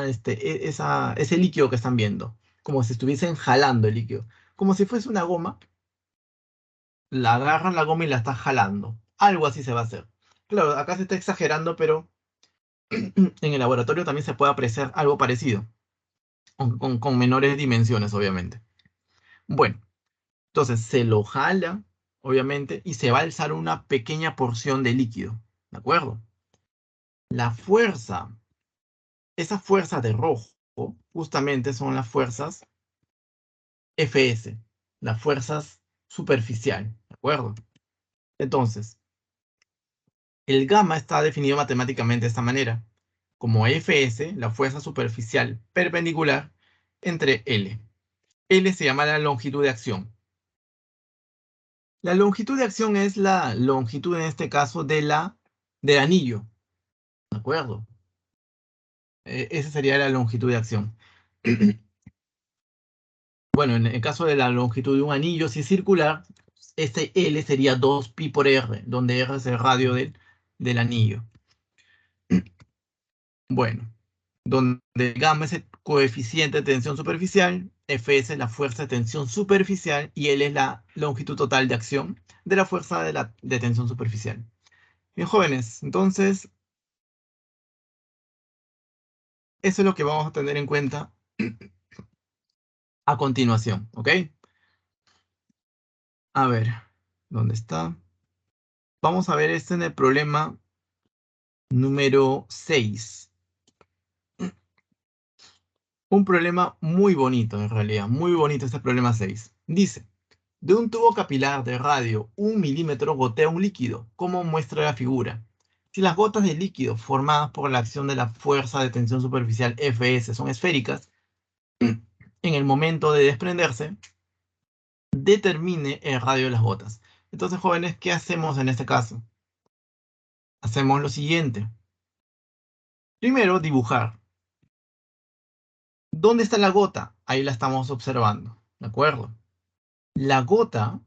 ese líquido que están viendo, como si estuviesen jalando el líquido, como si fuese una goma, la agarran la goma y la están jalando. Algo así se va a hacer. Claro, acá se está exagerando, pero en el laboratorio también se puede apreciar algo parecido, con menores dimensiones, obviamente. Bueno, entonces se lo jala, obviamente, y se va a alzar una pequeña porción de líquido, ¿de acuerdo? La fuerza, esa fuerza de rojo, justamente son las fuerzas Fs, las fuerzas superficial, ¿de acuerdo? Entonces, el gamma está definido matemáticamente de esta manera, como Fs, la fuerza superficial perpendicular entre L. L se llama la longitud de acción. La longitud de acción es la longitud, en este caso, del anillo, ¿de acuerdo? Esa sería la longitud de acción. Bueno, en el caso de la longitud de un anillo, si es circular, este L sería 2pi por R, donde R es el radio del anillo. Bueno, donde gamma es el coeficiente de tensión superficial, Fs es la fuerza de tensión superficial y L es la longitud total de acción de la fuerza de tensión superficial. Bien, jóvenes, entonces, eso es lo que vamos a tener en cuenta a continuación, ¿ok? A ver, ¿dónde está? Vamos a ver este en el problema número 6. Un problema muy bonito, en realidad. Muy bonito este problema 6. Dice, de un tubo capilar de radio 1 milímetro gotea un líquido, como muestra la figura. Si las gotas de líquido formadas por la acción de la fuerza de tensión superficial Fs son esféricas, en el momento de desprenderse, determine el radio de las gotas. Entonces, jóvenes, ¿qué hacemos en este caso? Hacemos lo siguiente. Primero, dibujar. ¿Dónde está la gota? Ahí la estamos observando, ¿de acuerdo? La gota,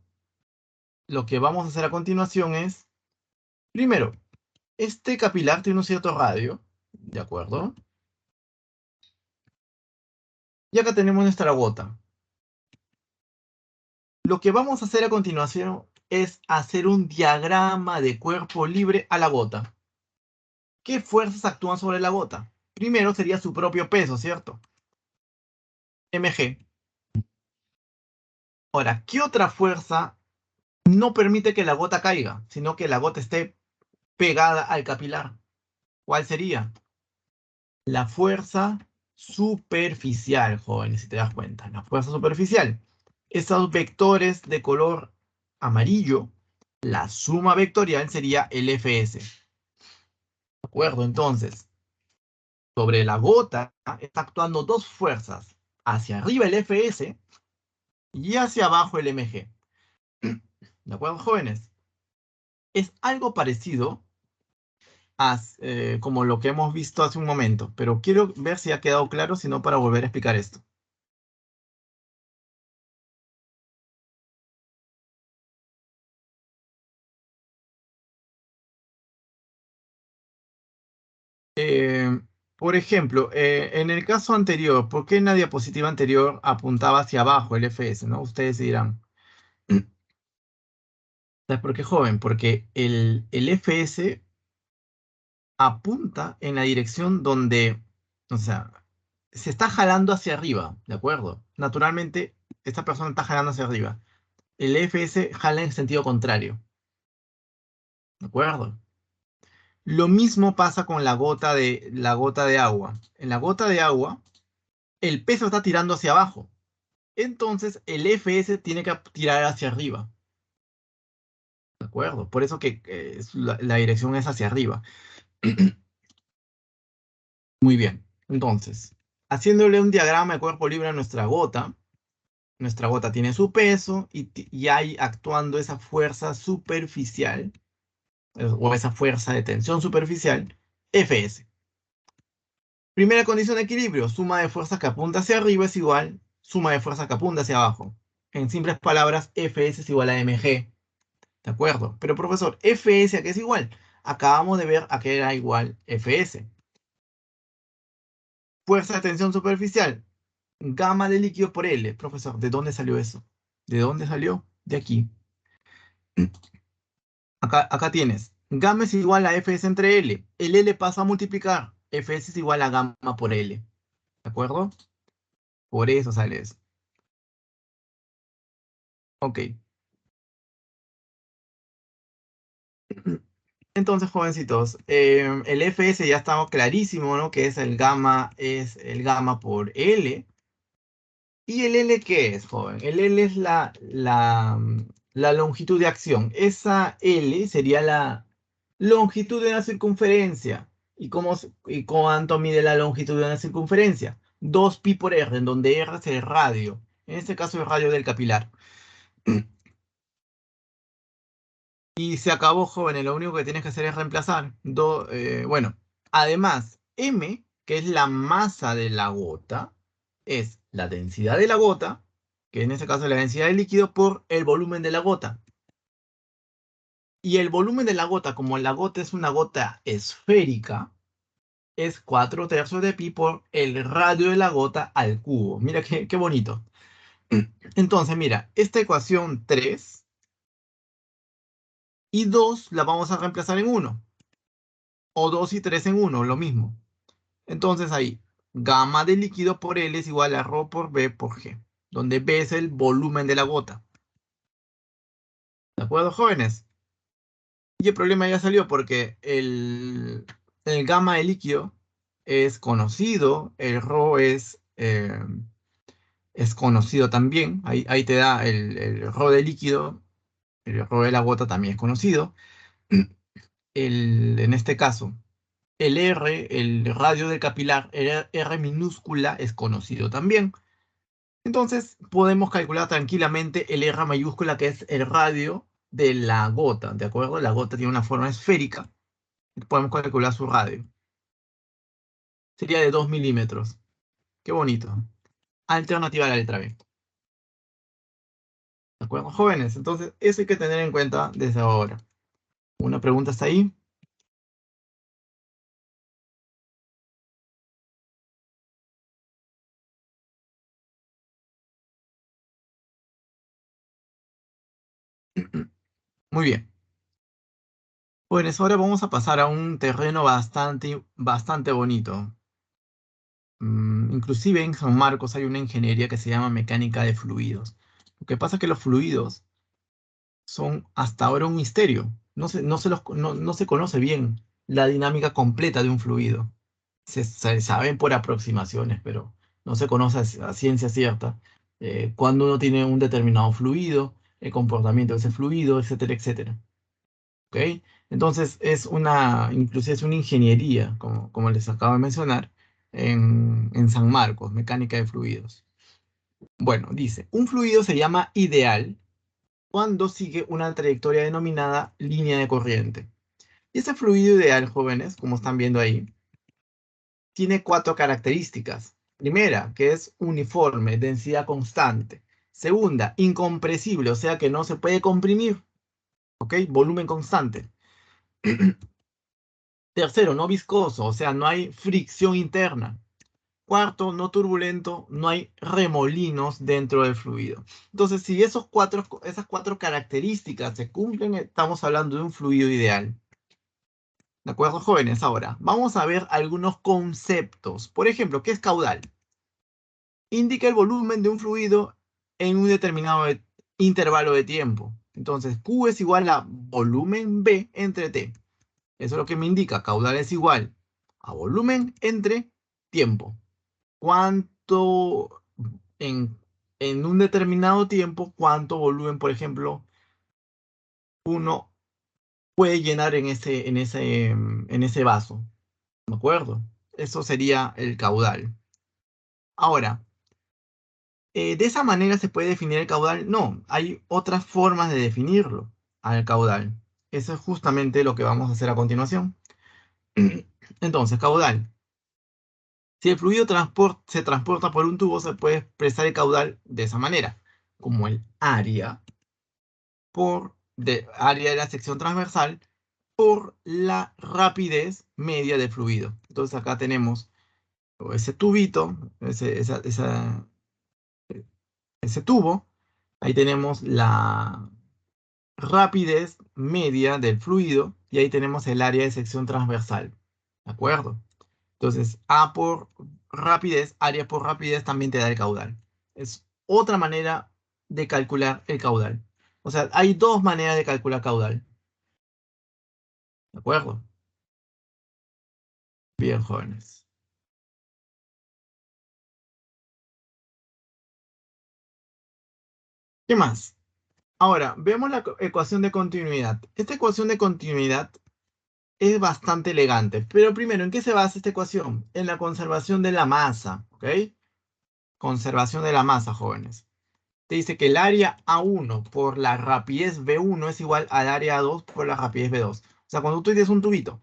lo que vamos a hacer a continuación es, primero, este capilar tiene un cierto radio, ¿de acuerdo? Y acá tenemos nuestra gota. Lo que vamos a hacer a continuación es hacer un diagrama de cuerpo libre a la gota. ¿Qué fuerzas actúan sobre la gota? Primero sería su propio peso, ¿cierto? mg. Ahora, ¿qué otra fuerza no permite que la gota caiga, sino que la gota esté pegada al capilar? ¿Cuál sería? La fuerza superficial, jóvenes, si te das cuenta. La fuerza superficial. Estos vectores de color amarillo, la suma vectorial sería el Fs. ¿De acuerdo? Entonces, sobre la gota está actuando dos fuerzas. Hacia arriba el Fs y hacia abajo el mg. ¿De acuerdo, jóvenes? Es algo parecido como lo que hemos visto hace un momento, pero quiero ver si ha quedado claro, si no, para volver a explicar esto. Por ejemplo, en el caso anterior, ¿por qué en la diapositiva anterior apuntaba hacia abajo el Fs, ¿no? Ustedes dirán. ¿Sabes por qué, joven? Porque el Fs apunta en la dirección donde, o sea, se está jalando hacia arriba, ¿de acuerdo? Naturalmente, esta persona está jalando hacia arriba. El Fs jala en sentido contrario, ¿de acuerdo? Lo mismo pasa con la gota de agua. En la gota de agua, el peso está tirando hacia abajo. Entonces el Fs tiene que tirar hacia arriba. ¿De acuerdo? Por eso que la dirección es hacia arriba. Muy bien. Entonces, haciéndole un diagrama de cuerpo libre a nuestra gota tiene su peso y hay actuando esa fuerza superficial, o esa fuerza de tensión superficial, Fs. Primera condición de equilibrio, suma de fuerzas que apunta hacia arriba es igual suma de fuerzas que apunta hacia abajo. En simples palabras, Fs es igual a mg. ¿De acuerdo? Pero profesor, Fs a qué es igual. Acabamos de ver a qué era igual Fs. Fuerza de tensión superficial. Gamma de líquido por L. Profesor, ¿de dónde salió eso? ¿De dónde salió? De aquí. Acá tienes. Gamma es igual a Fs entre L. El L pasa a multiplicar. Fs es igual a gamma por L. ¿De acuerdo? Por eso sale eso. Ok. Entonces, jovencitos, el Fs ya estaba clarísimo, ¿no? Que es el gamma por L. ¿Y el L qué es, joven? El L es la longitud de acción. Esa L sería la longitud de una circunferencia. ¿Y cuánto mide la longitud de una circunferencia? 2pi por r, en donde r es el radio. En este caso, el radio del capilar. Y se acabó, jóvenes. Lo único que tienes que hacer es reemplazar. Bueno, además, m, que es la masa de la gota, es la densidad de la gota, que en este caso es la densidad del líquido, por el volumen de la gota. Y el volumen de la gota, como la gota es una gota esférica, es 4/3 de pi por el radio de la gota al cubo. Mira qué bonito. Entonces, mira, esta ecuación 3 y 2 la vamos a reemplazar en 1. O 2 y 3 en 1, lo mismo. Entonces ahí, gamma de líquido por L es igual a ρ por B por G. donde B es el volumen de la gota. ¿De acuerdo, jóvenes? Y el problema ya salió porque el gamma de líquido es conocido, el ρ es conocido también. Ahí te da el ρ de líquido, el ρ de la gota también es conocido. En este caso, el R, el radio del capilar, el R minúscula es conocido también. Entonces podemos calcular tranquilamente el R mayúscula, que es el radio de la gota, ¿de acuerdo? La gota tiene una forma esférica. Podemos calcular su radio. Sería de 2 milímetros. Qué bonito. Alternativa a la letra B. ¿De acuerdo, jóvenes? Entonces, eso hay que tener en cuenta desde ahora. ¿Una pregunta hasta ahí? Muy bien. Jóvenes, ahora vamos a pasar a un terreno bastante bonito. Inclusive en San Marcos hay una ingeniería que se llama mecánica de fluidos. Lo que pasa es que los fluidos son hasta ahora un misterio. No se conoce bien la dinámica completa de un fluido. Se saben por aproximaciones, pero no se conoce a ciencia cierta cuando uno tiene un determinado fluido, el comportamiento de ese fluido, etcétera, etcétera. ¿Ok? Entonces inclusive es una ingeniería, como les acabo de mencionar, en San Marcos, mecánica de fluidos. Bueno, dice, un fluido se llama ideal cuando sigue una trayectoria denominada línea de corriente. Y ese fluido ideal, jóvenes, como están viendo ahí, tiene 4 características. Primera, que es uniforme, densidad constante. Segunda, incompresible, o sea que no se puede comprimir. ¿Ok? Volumen constante. Tercero, no viscoso, o sea, no hay fricción interna. Cuarto, no turbulento, no hay remolinos dentro del fluido. Entonces, si esas 4 características se cumplen, estamos hablando de un fluido ideal. ¿De acuerdo, jóvenes? Ahora, vamos a ver algunos conceptos. Por ejemplo, ¿qué es caudal? Indica el volumen de un fluido en un determinado intervalo de tiempo. Entonces, Q es igual a volumen B entre T. Eso es lo que me indica. Caudal es igual a volumen entre tiempo. ¿Cuánto en un determinado tiempo, cuánto volumen, por ejemplo, uno puede llenar en ese vaso? ¿De acuerdo? Eso sería el caudal. Ahora, ¿de esa manera se puede definir el caudal? No, hay otras formas de definirlo al caudal. Eso es justamente lo que vamos a hacer a continuación. Entonces, caudal. Si el fluido se transporta por un tubo, se puede expresar el caudal de esa manera, como el área área de la sección transversal por la rapidez media del fluido. Entonces acá tenemos ese tubito, ese tubo, ahí tenemos la rapidez media del fluido y ahí tenemos el área de sección transversal. ¿De acuerdo? Entonces, A por rapidez, área por rapidez también te da el caudal. Es otra manera de calcular el caudal. O sea, hay 2 maneras de calcular caudal. ¿De acuerdo? Bien, jóvenes. ¿Qué más? Ahora, vemos la ecuación de continuidad. Esta ecuación de continuidad es bastante elegante. Pero primero, ¿en qué se basa esta ecuación? En la conservación de la masa, ¿ok? Conservación de la masa, jóvenes. Te dice que el área A1 por la rapidez V1 es igual al área A2 por la rapidez V2. O sea, cuando tú tienes un tubito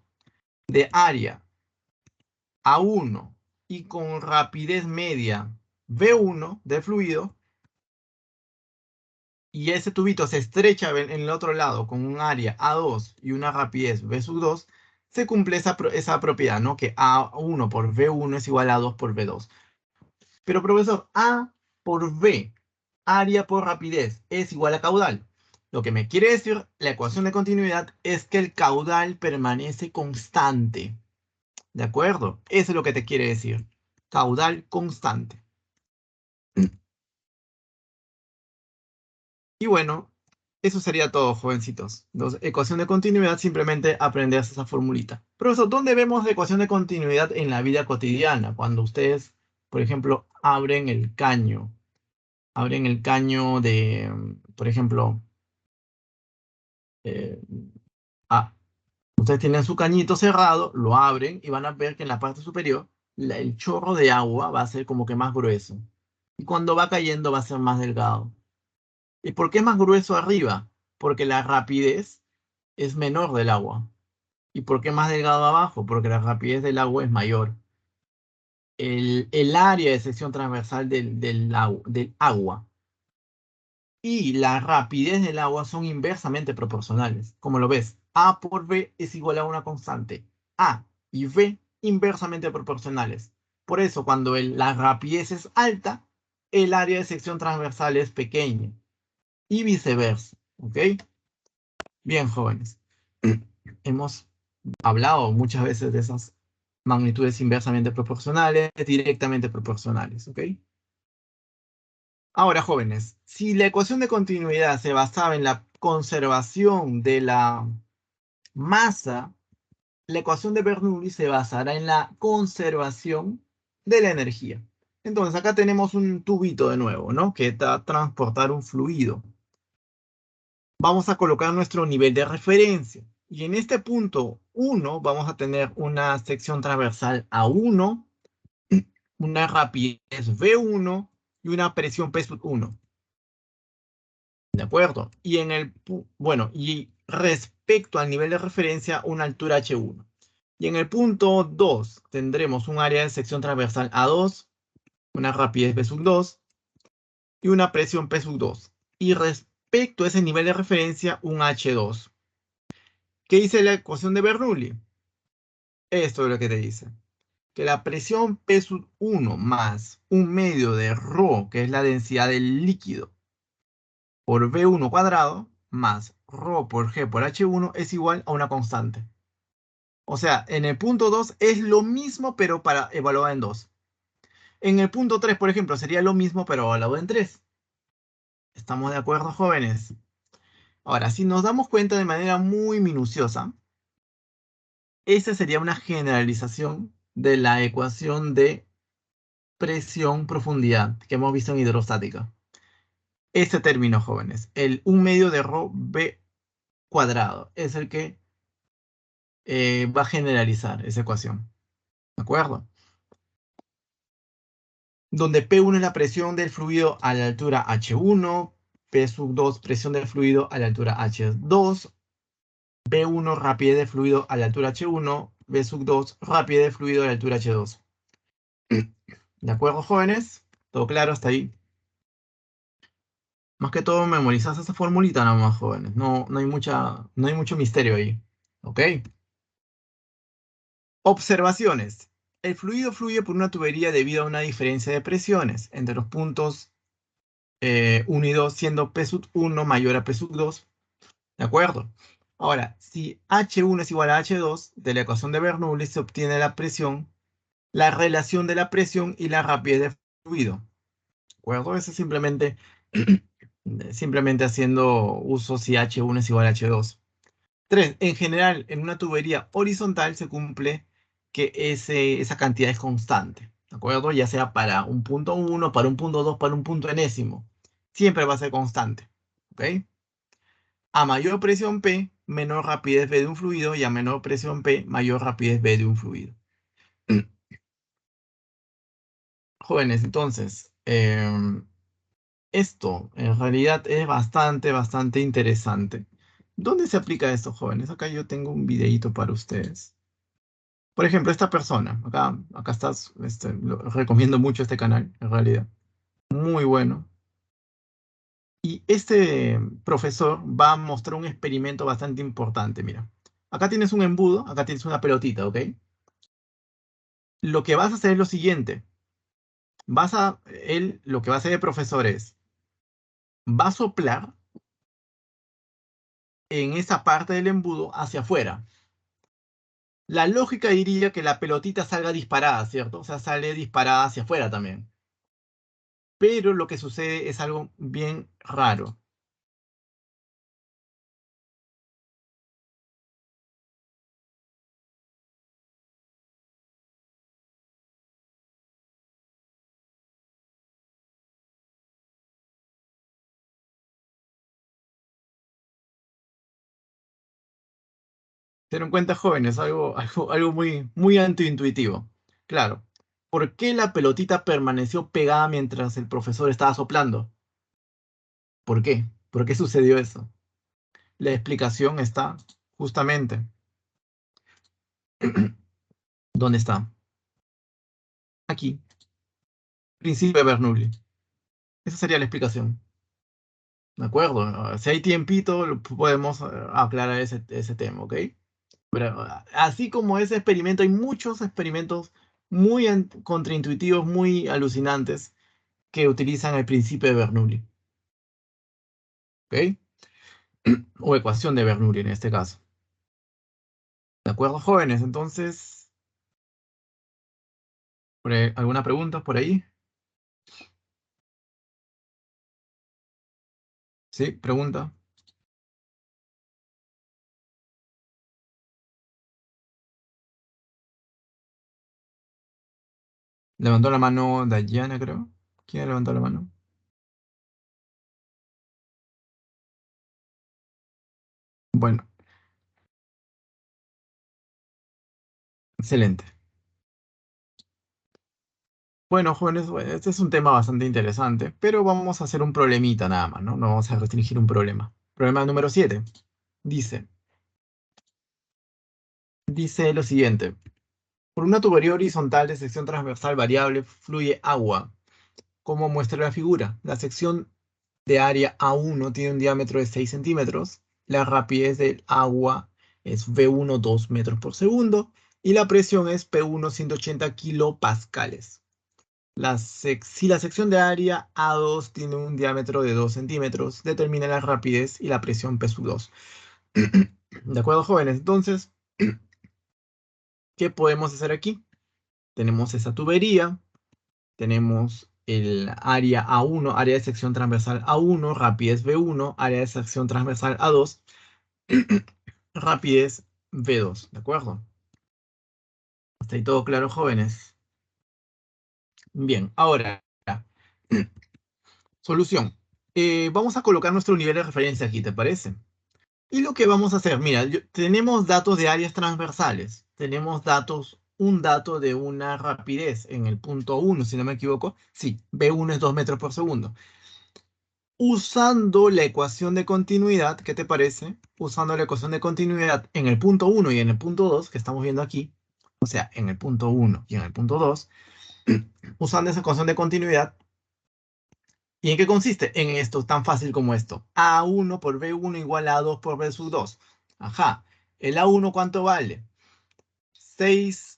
de área A1 y con rapidez media V1 de fluido, y ese tubito se estrecha en el otro lado con un área A2 y una rapidez V2, se cumple esa propiedad, ¿no? Que A1 por V1 es igual a A2 por V2. Pero, profesor, A por V, área por rapidez, es igual a caudal. Lo que me quiere decir la ecuación de continuidad es que el caudal permanece constante. ¿De acuerdo? Eso es lo que te quiere decir. Caudal constante. Y bueno, eso sería todo, jovencitos. Entonces, ecuación de continuidad, simplemente aprenderse esa formulita. Profesor, ¿dónde vemos la ecuación de continuidad en la vida cotidiana? Cuando ustedes, por ejemplo, abren el caño. Abren el caño de, por ejemplo, eh, ah, ustedes tienen su cañito cerrado, lo abren y van a ver que en la parte superior el chorro de agua va a ser como que más grueso. Y cuando va cayendo va a ser más delgado. ¿Y por qué es más grueso arriba? Porque la rapidez es menor del agua. ¿Y por qué más delgado abajo? Porque la rapidez del agua es mayor. El área de sección transversal del agua y la rapidez del agua son inversamente proporcionales. Como lo ves, A por B es igual a una constante. A y B inversamente proporcionales. Por eso, cuando la rapidez es alta, el área de sección transversal es pequeña. Y viceversa. ¿Ok? Bien, jóvenes. Hemos hablado muchas veces de esas magnitudes inversamente proporcionales, directamente proporcionales. ¿Ok? Ahora, jóvenes, si la ecuación de continuidad se basaba en la conservación de la masa, la ecuación de Bernoulli se basará en la conservación de la energía. Entonces, acá tenemos un tubito de nuevo, ¿no? Que va a transportar un fluido. Vamos a colocar nuestro nivel de referencia. Y en este punto 1 vamos a tener una sección transversal A1, una rapidez V1 y una presión P1. ¿De acuerdo? Y bueno, y respecto al nivel de referencia, una altura H1. Y en el punto 2 tendremos un área de sección transversal A2, una rapidez V2 y una presión P2. Y respecto a ese nivel de referencia, un H2. ¿Qué dice la ecuación de Bernoulli? Esto es lo que te dice. Que la presión P1 más un medio de ρ, que es la densidad del líquido, por V1 cuadrado más ρ por G por H1 es igual a una constante. O sea, en el punto 2 es lo mismo, pero para evaluado en 2. En el punto 3, por ejemplo, sería lo mismo, pero evaluado en 3. ¿Estamos de acuerdo, jóvenes? Ahora, si nos damos cuenta de manera muy minuciosa, esa sería una generalización de la ecuación de presión-profundidad que hemos visto en hidrostática. Este término, jóvenes, el 1 medio de ρ v cuadrado, es el que va a generalizar esa ecuación. ¿De acuerdo? Donde P1 es la presión del fluido a la altura H1, P2 presión del fluido a la altura H2, B1 rapidez del fluido a la altura H1, B2 rapidez del fluido a la altura H2. ¿De acuerdo, jóvenes? ¿Todo claro hasta ahí? Más que todo memorizas esa formulita nomás, jóvenes. No hay mucho misterio ahí. ¿Ok? Observaciones. El fluido fluye por una tubería debido a una diferencia de presiones entre los puntos 1 y 2, siendo P1 mayor a P2. ¿De acuerdo? Ahora, si H1 es igual a H2, de la ecuación de Bernoulli se obtiene la presión, la relación de la presión y la rapidez del fluido. ¿De acuerdo? Eso es simplemente haciendo uso si H1 es igual a H2. 3. En general, en una tubería horizontal se cumple que esa cantidad es constante. ¿De acuerdo? Ya sea para un punto 1, para un punto 2, para un punto enésimo. Siempre va a ser constante. ¿Ok? A mayor presión P, menor rapidez V de un fluido, y a menor presión P, mayor rapidez V de un fluido. Jóvenes, entonces, esto en realidad es bastante interesante. ¿Dónde se aplica esto, jóvenes? Acá yo tengo un videíto para ustedes. Por ejemplo, esta persona, acá estás, recomiendo mucho este canal, en realidad. Muy bueno. Y este profesor va a mostrar un experimento bastante importante, mira. Acá tienes un embudo, acá tienes una pelotita, ¿ok? Lo que vas a hacer es lo siguiente. Lo que va a hacer el profesor es, va a soplar en esa parte del embudo hacia afuera. La lógica diría que la pelotita salga disparada, ¿cierto? O sea, sale disparada hacia afuera también. Pero lo que sucede es algo bien raro. Se dieron cuenta, jóvenes, algo muy antiintuitivo. Claro. ¿Por qué la pelotita permaneció pegada mientras el profesor estaba soplando? ¿Por qué? ¿Por qué sucedió eso? La explicación está justamente. ¿Dónde está? Aquí. Principio de Bernoulli. Esa sería la explicación. ¿De acuerdo? Si hay tiempito, podemos aclarar ese tema, ¿ok? Pero así como ese experimento, hay muchos experimentos muy contraintuitivos, muy alucinantes, que utilizan el principio de Bernoulli, ¿ok? O ecuación de Bernoulli en este caso. ¿De acuerdo, jóvenes? Entonces, ¿alguna pregunta por ahí? Sí, pregunta. Levantó la mano Dayana, creo. ¿Quién levantó la mano? Bueno, excelente. Bueno, jóvenes, bueno, este es un tema bastante interesante, pero vamos a hacer un problemita nada más, ¿no? No vamos a restringir un problema. Problema número 7. Dice, dice lo siguiente. Por una tubería horizontal de sección transversal variable fluye agua. ¿Cómo muestra la figura? La sección de área A1 tiene un diámetro de 6 centímetros. La rapidez del agua es V1, 2 metros por segundo. Y la presión es P1, 180 kilopascales. Si la sección de área A2 tiene un diámetro de 2 centímetros, determina la rapidez y la presión P2. ¿De acuerdo, jóvenes? Entonces, ¿qué podemos hacer aquí? Tenemos esa tubería, tenemos el área A1, área de sección transversal A1, rapidez V1, área de sección transversal A2, rapidez V2, ¿de acuerdo? ¿Está ahí todo claro, jóvenes? Bien, ahora, solución. Vamos a colocar nuestro nivel de referencia aquí, ¿te parece? Y lo que vamos a hacer, mira, tenemos datos de áreas transversales, tenemos un dato de una rapidez en el punto 1, si no me equivoco. Sí, V1 es 2 metros por segundo. Usando la ecuación de continuidad, ¿qué te parece? Usando la ecuación de continuidad en el punto 1 y en el punto 2, que estamos viendo aquí, o sea, en el punto 1 y en el punto 2, usando esa ecuación de continuidad. ¿Y en qué consiste? En esto tan fácil como esto. A1 por B1 igual a A2 por B sub 2. Ajá. ¿El A1 cuánto vale? 6,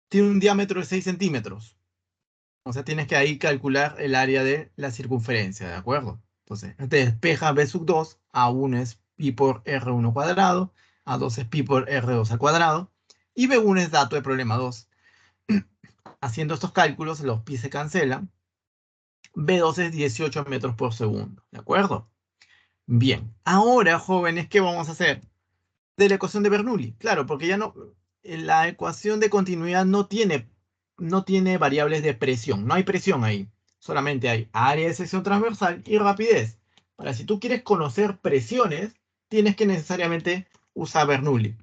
tiene un diámetro de 6 centímetros. O sea, tienes que ahí calcular el área de la circunferencia, ¿de acuerdo? Entonces, te despeja B sub 2, A1 es pi por R1 cuadrado, A2 es pi por R2 al cuadrado, y B1 es dato de problema 2. Haciendo estos cálculos, los pi se cancelan. B2 es 18 metros por segundo, ¿de acuerdo? Bien, ahora, jóvenes, ¿qué vamos a hacer? De la ecuación de Bernoulli, claro, porque ya no, la ecuación de continuidad no tiene variables de presión, no hay presión ahí, solamente hay área de sección transversal y rapidez. Para si tú quieres conocer presiones, tienes que necesariamente usar Bernoulli.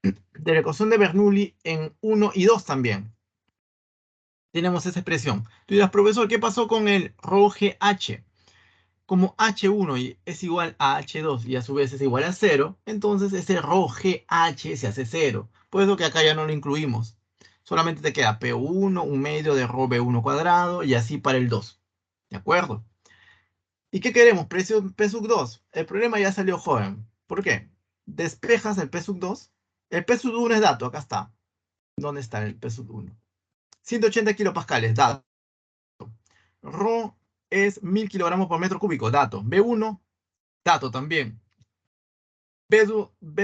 De la ecuación de Bernoulli en 1 y 2 también tenemos esa expresión. Tú dirás, profesor, ¿qué pasó con el ρGH? Como H1 es igual a H2 y a su vez es igual a 0, entonces ese ρGH se hace 0. Por eso que acá ya no lo incluimos. Solamente te queda P1, un medio de ρB1 cuadrado y así para el 2. ¿De acuerdo? ¿Y qué queremos? Precio P sub 2. El problema ya salió, joven. ¿Por qué? Despejas el P sub 2. El P sub 1 es dato, acá está. ¿Dónde está el P sub 1? 180 kilopascales, dato. Rho es 1000 kilogramos por metro cúbico, dato. B1, dato también. B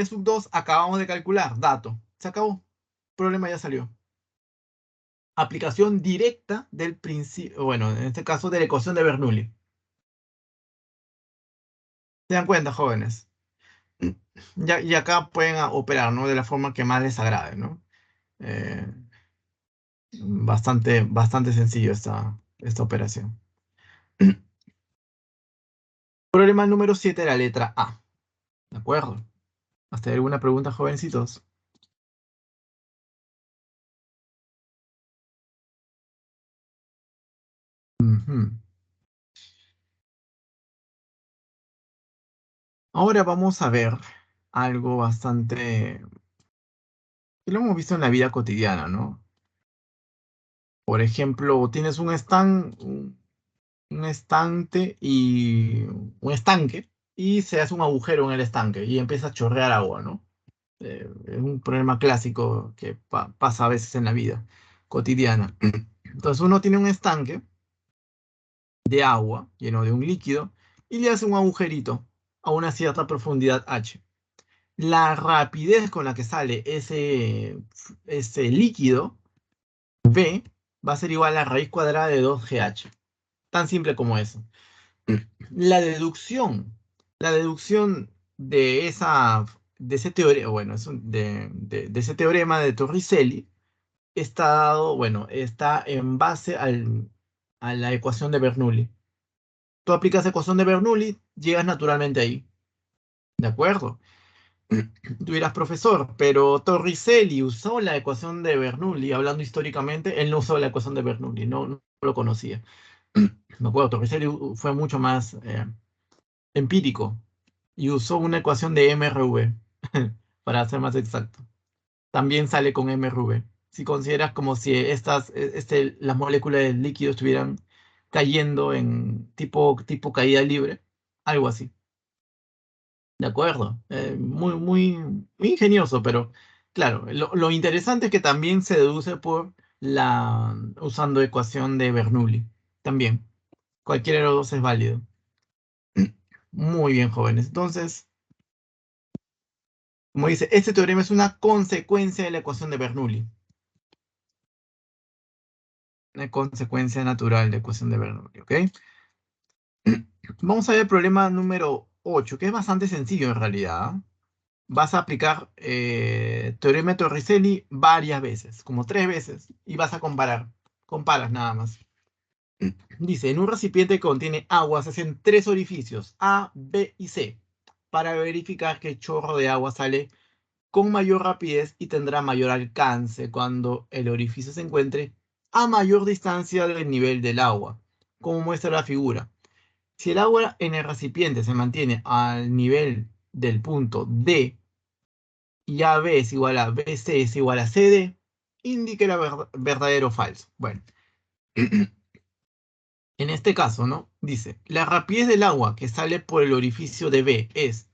sub 2 acabamos de calcular, dato. Se acabó. Problema ya salió. Aplicación directa del principio, bueno, en este caso de la ecuación de Bernoulli. ¿Se dan cuenta, jóvenes? Y acá pueden operar, ¿no? De la forma que más les agrade, ¿no? Eh, bastante sencillo esta operación. Problema número 7, la letra A. ¿De acuerdo? ¿Hasta ahí alguna pregunta, jovencitos? Ujú. Ahora vamos a ver algo bastante que lo hemos visto en la vida cotidiana, ¿no? Por ejemplo, tienes un estante y un estanque y se hace un agujero en el estanque y empieza a chorrear agua, ¿no? Es un problema clásico que pasa a veces en la vida cotidiana. Entonces uno tiene un estanque de agua lleno de un líquido y le hace un agujerito a una cierta profundidad H. La rapidez con la que sale ese líquido V va a ser igual a raíz cuadrada de 2GH. Tan simple como eso. La deducción, la deducción de ese teorema, bueno, de ese teorema de Torricelli está dado, bueno, está en base a la ecuación de Bernoulli. Tú aplicas la ecuación de Bernoulli, llegas naturalmente ahí. ¿De acuerdo? Tú eras profesor, pero Torricelli usó la ecuación de Bernoulli, hablando históricamente, él no usó la ecuación de Bernoulli, no lo conocía. Me acuerdo, Torricelli fue mucho más empírico y usó una ecuación de MRV, para ser más exacto. También sale con MRV. Si consideras como si las moléculas del líquido estuvieran cayendo en tipo caída libre, algo así. De acuerdo. Muy ingenioso, pero claro, lo interesante es que también se deduce usando ecuación de Bernoulli. También. Cualquiera de los dos es válido. Muy bien, jóvenes. Entonces, como dice, este teorema es una consecuencia de la ecuación de Bernoulli. Una consecuencia natural de la ecuación de Bernoulli, ¿ok? Vamos a ver el problema número 8, que es bastante sencillo en realidad. ¿Ah? Vas a aplicar teorema de Torricelli varias veces, como 3 veces, y vas a comparar. Comparas nada más. Dice, en un recipiente que contiene agua se hacen 3 orificios, A, B y C, para verificar que el chorro de agua sale con mayor rapidez y tendrá mayor alcance cuando el orificio se encuentre a mayor distancia del nivel del agua, como muestra la figura. Si el agua en el recipiente se mantiene al nivel del punto D y AB es igual a BC es igual a CD, indique era verdadero o falso. Bueno, en este caso, ¿no? Dice, la rapidez del agua que sale por el orificio de B es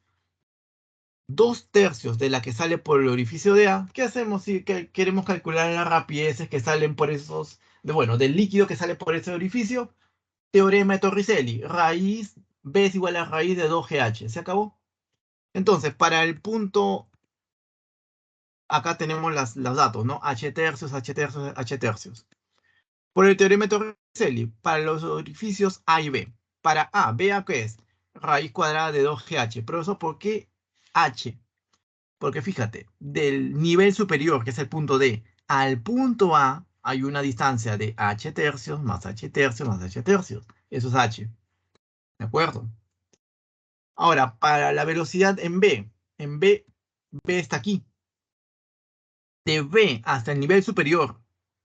2/3 de la que sale por el orificio de A. ¿Qué hacemos si queremos calcular las rapideces que salen por del líquido que sale por ese orificio? Teorema de Torricelli, raíz B es igual a raíz de 2GH. ¿Se acabó? Entonces, para el punto, acá tenemos los datos, ¿no? H tercios, H tercios, H tercios. Por el teorema de Torricelli, para los orificios A y B. Para A, vea qué es raíz cuadrada de 2GH. Pero eso, ¿por qué H? Porque fíjate, del nivel superior, que es el punto D, al punto A, hay una distancia de H tercios más H tercios más H tercios. Eso es H. ¿De acuerdo? Ahora, para la velocidad B está aquí. De B hasta el nivel superior,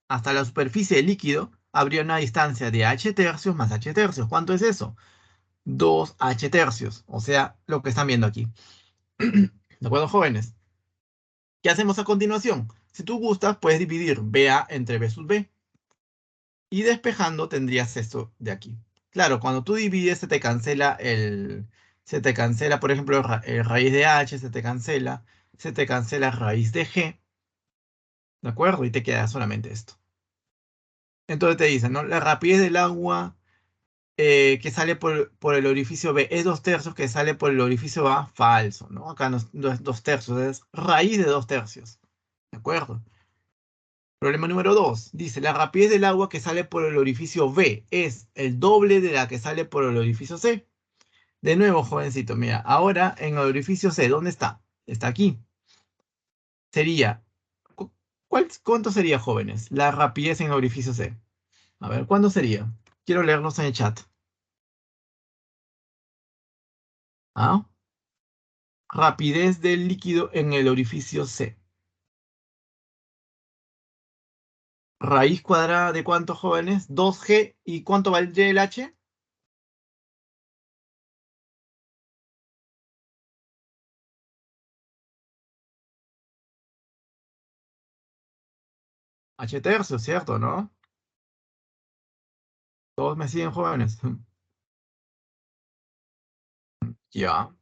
hasta la superficie del líquido, habría una distancia de H tercios más H tercios. ¿Cuánto es eso? 2H tercios. O sea, lo que están viendo aquí. ¿De acuerdo, jóvenes? ¿Qué hacemos a continuación? Si tú gustas, puedes dividir BA entre B sub B. Y despejando tendrías esto de aquí. Claro, cuando tú divides se te cancela, por ejemplo, raíz de H, se te cancela raíz de G, ¿de acuerdo? Y te queda solamente esto. Entonces te dicen, ¿no? La rapidez del agua que sale por el orificio B es 2/3 que sale por el orificio A, falso, ¿no? Acá no es 2/3, es raíz de 2/3, ¿de acuerdo? Problema número 2. Dice, la rapidez del agua que sale por el orificio B es el doble de la que sale por el orificio C. De nuevo, jovencito, mira, ahora en el orificio C, ¿dónde está? Está aquí. Sería, ¿cuánto sería, jóvenes? La rapidez en el orificio C. A ver, ¿cuándo sería? Quiero leerlos en el chat. ¿Ah? Rapidez del líquido en el orificio C. Raíz cuadrada de ¿cuántos, jóvenes? 2G. ¿Y cuánto valdría el H? H tercio, ¿cierto, no? Todos me siguen, jóvenes. Ya.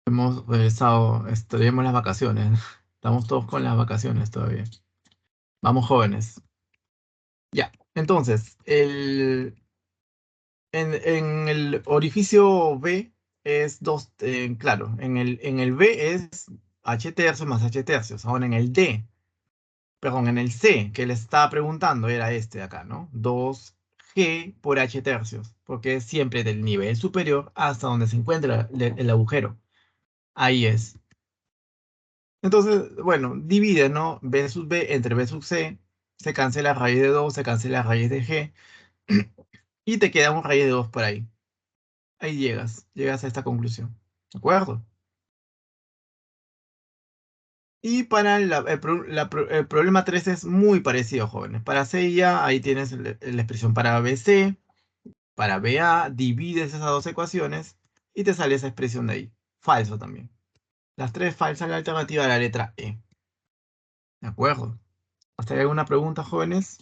Hemos regresado, tenemos las vacaciones. Estamos todos con las vacaciones todavía. Vamos, jóvenes. Ya. Entonces, en el orificio B es 2, claro, en el B es H tercios más H tercios. Ahora en el D, perdón, en el C, que le estaba preguntando, era este de acá, ¿no? 2G por H tercios, porque es siempre del nivel superior hasta donde se encuentra el agujero. Ahí es. Entonces, bueno, divide, ¿no? B sub B entre B sub C, se cancela raíz de 2, se cancela raíz de G, y te queda un raíz de 2 por ahí. Ahí llegas a esta conclusión. ¿De acuerdo? Y para el problema 3 es muy parecido, jóvenes. Para C ya, ahí tienes la expresión para BC, para BA, divides esas dos ecuaciones y te sale esa expresión de ahí. Falso también. Las tres falsas, la alternativa de la letra E. ¿De acuerdo? ¿Hasta ahí alguna pregunta, jóvenes?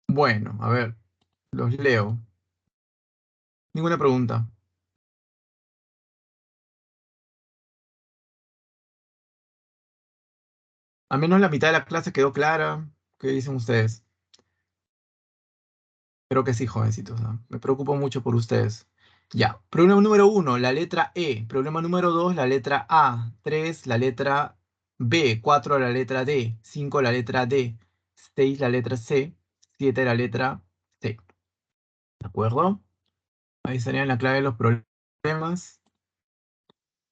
Bueno, a ver, los leo. Ninguna pregunta. Al menos la mitad de la clase quedó clara. ¿Qué dicen ustedes? Creo que sí, jovencitos, ¿no? Me preocupo mucho por ustedes. Ya, problema número 1, la letra E. Problema número 2, la letra A. 3, la letra B. 4, la letra D. 5, la letra D. 6, la letra C. 7, la letra C. ¿De acuerdo? Ahí estarían la clave de los problemas.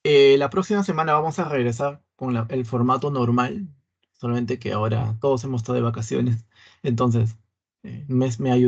La próxima semana vamos a regresar con el formato normal, solamente que ahora todos hemos estado de vacaciones, entonces me ayuda.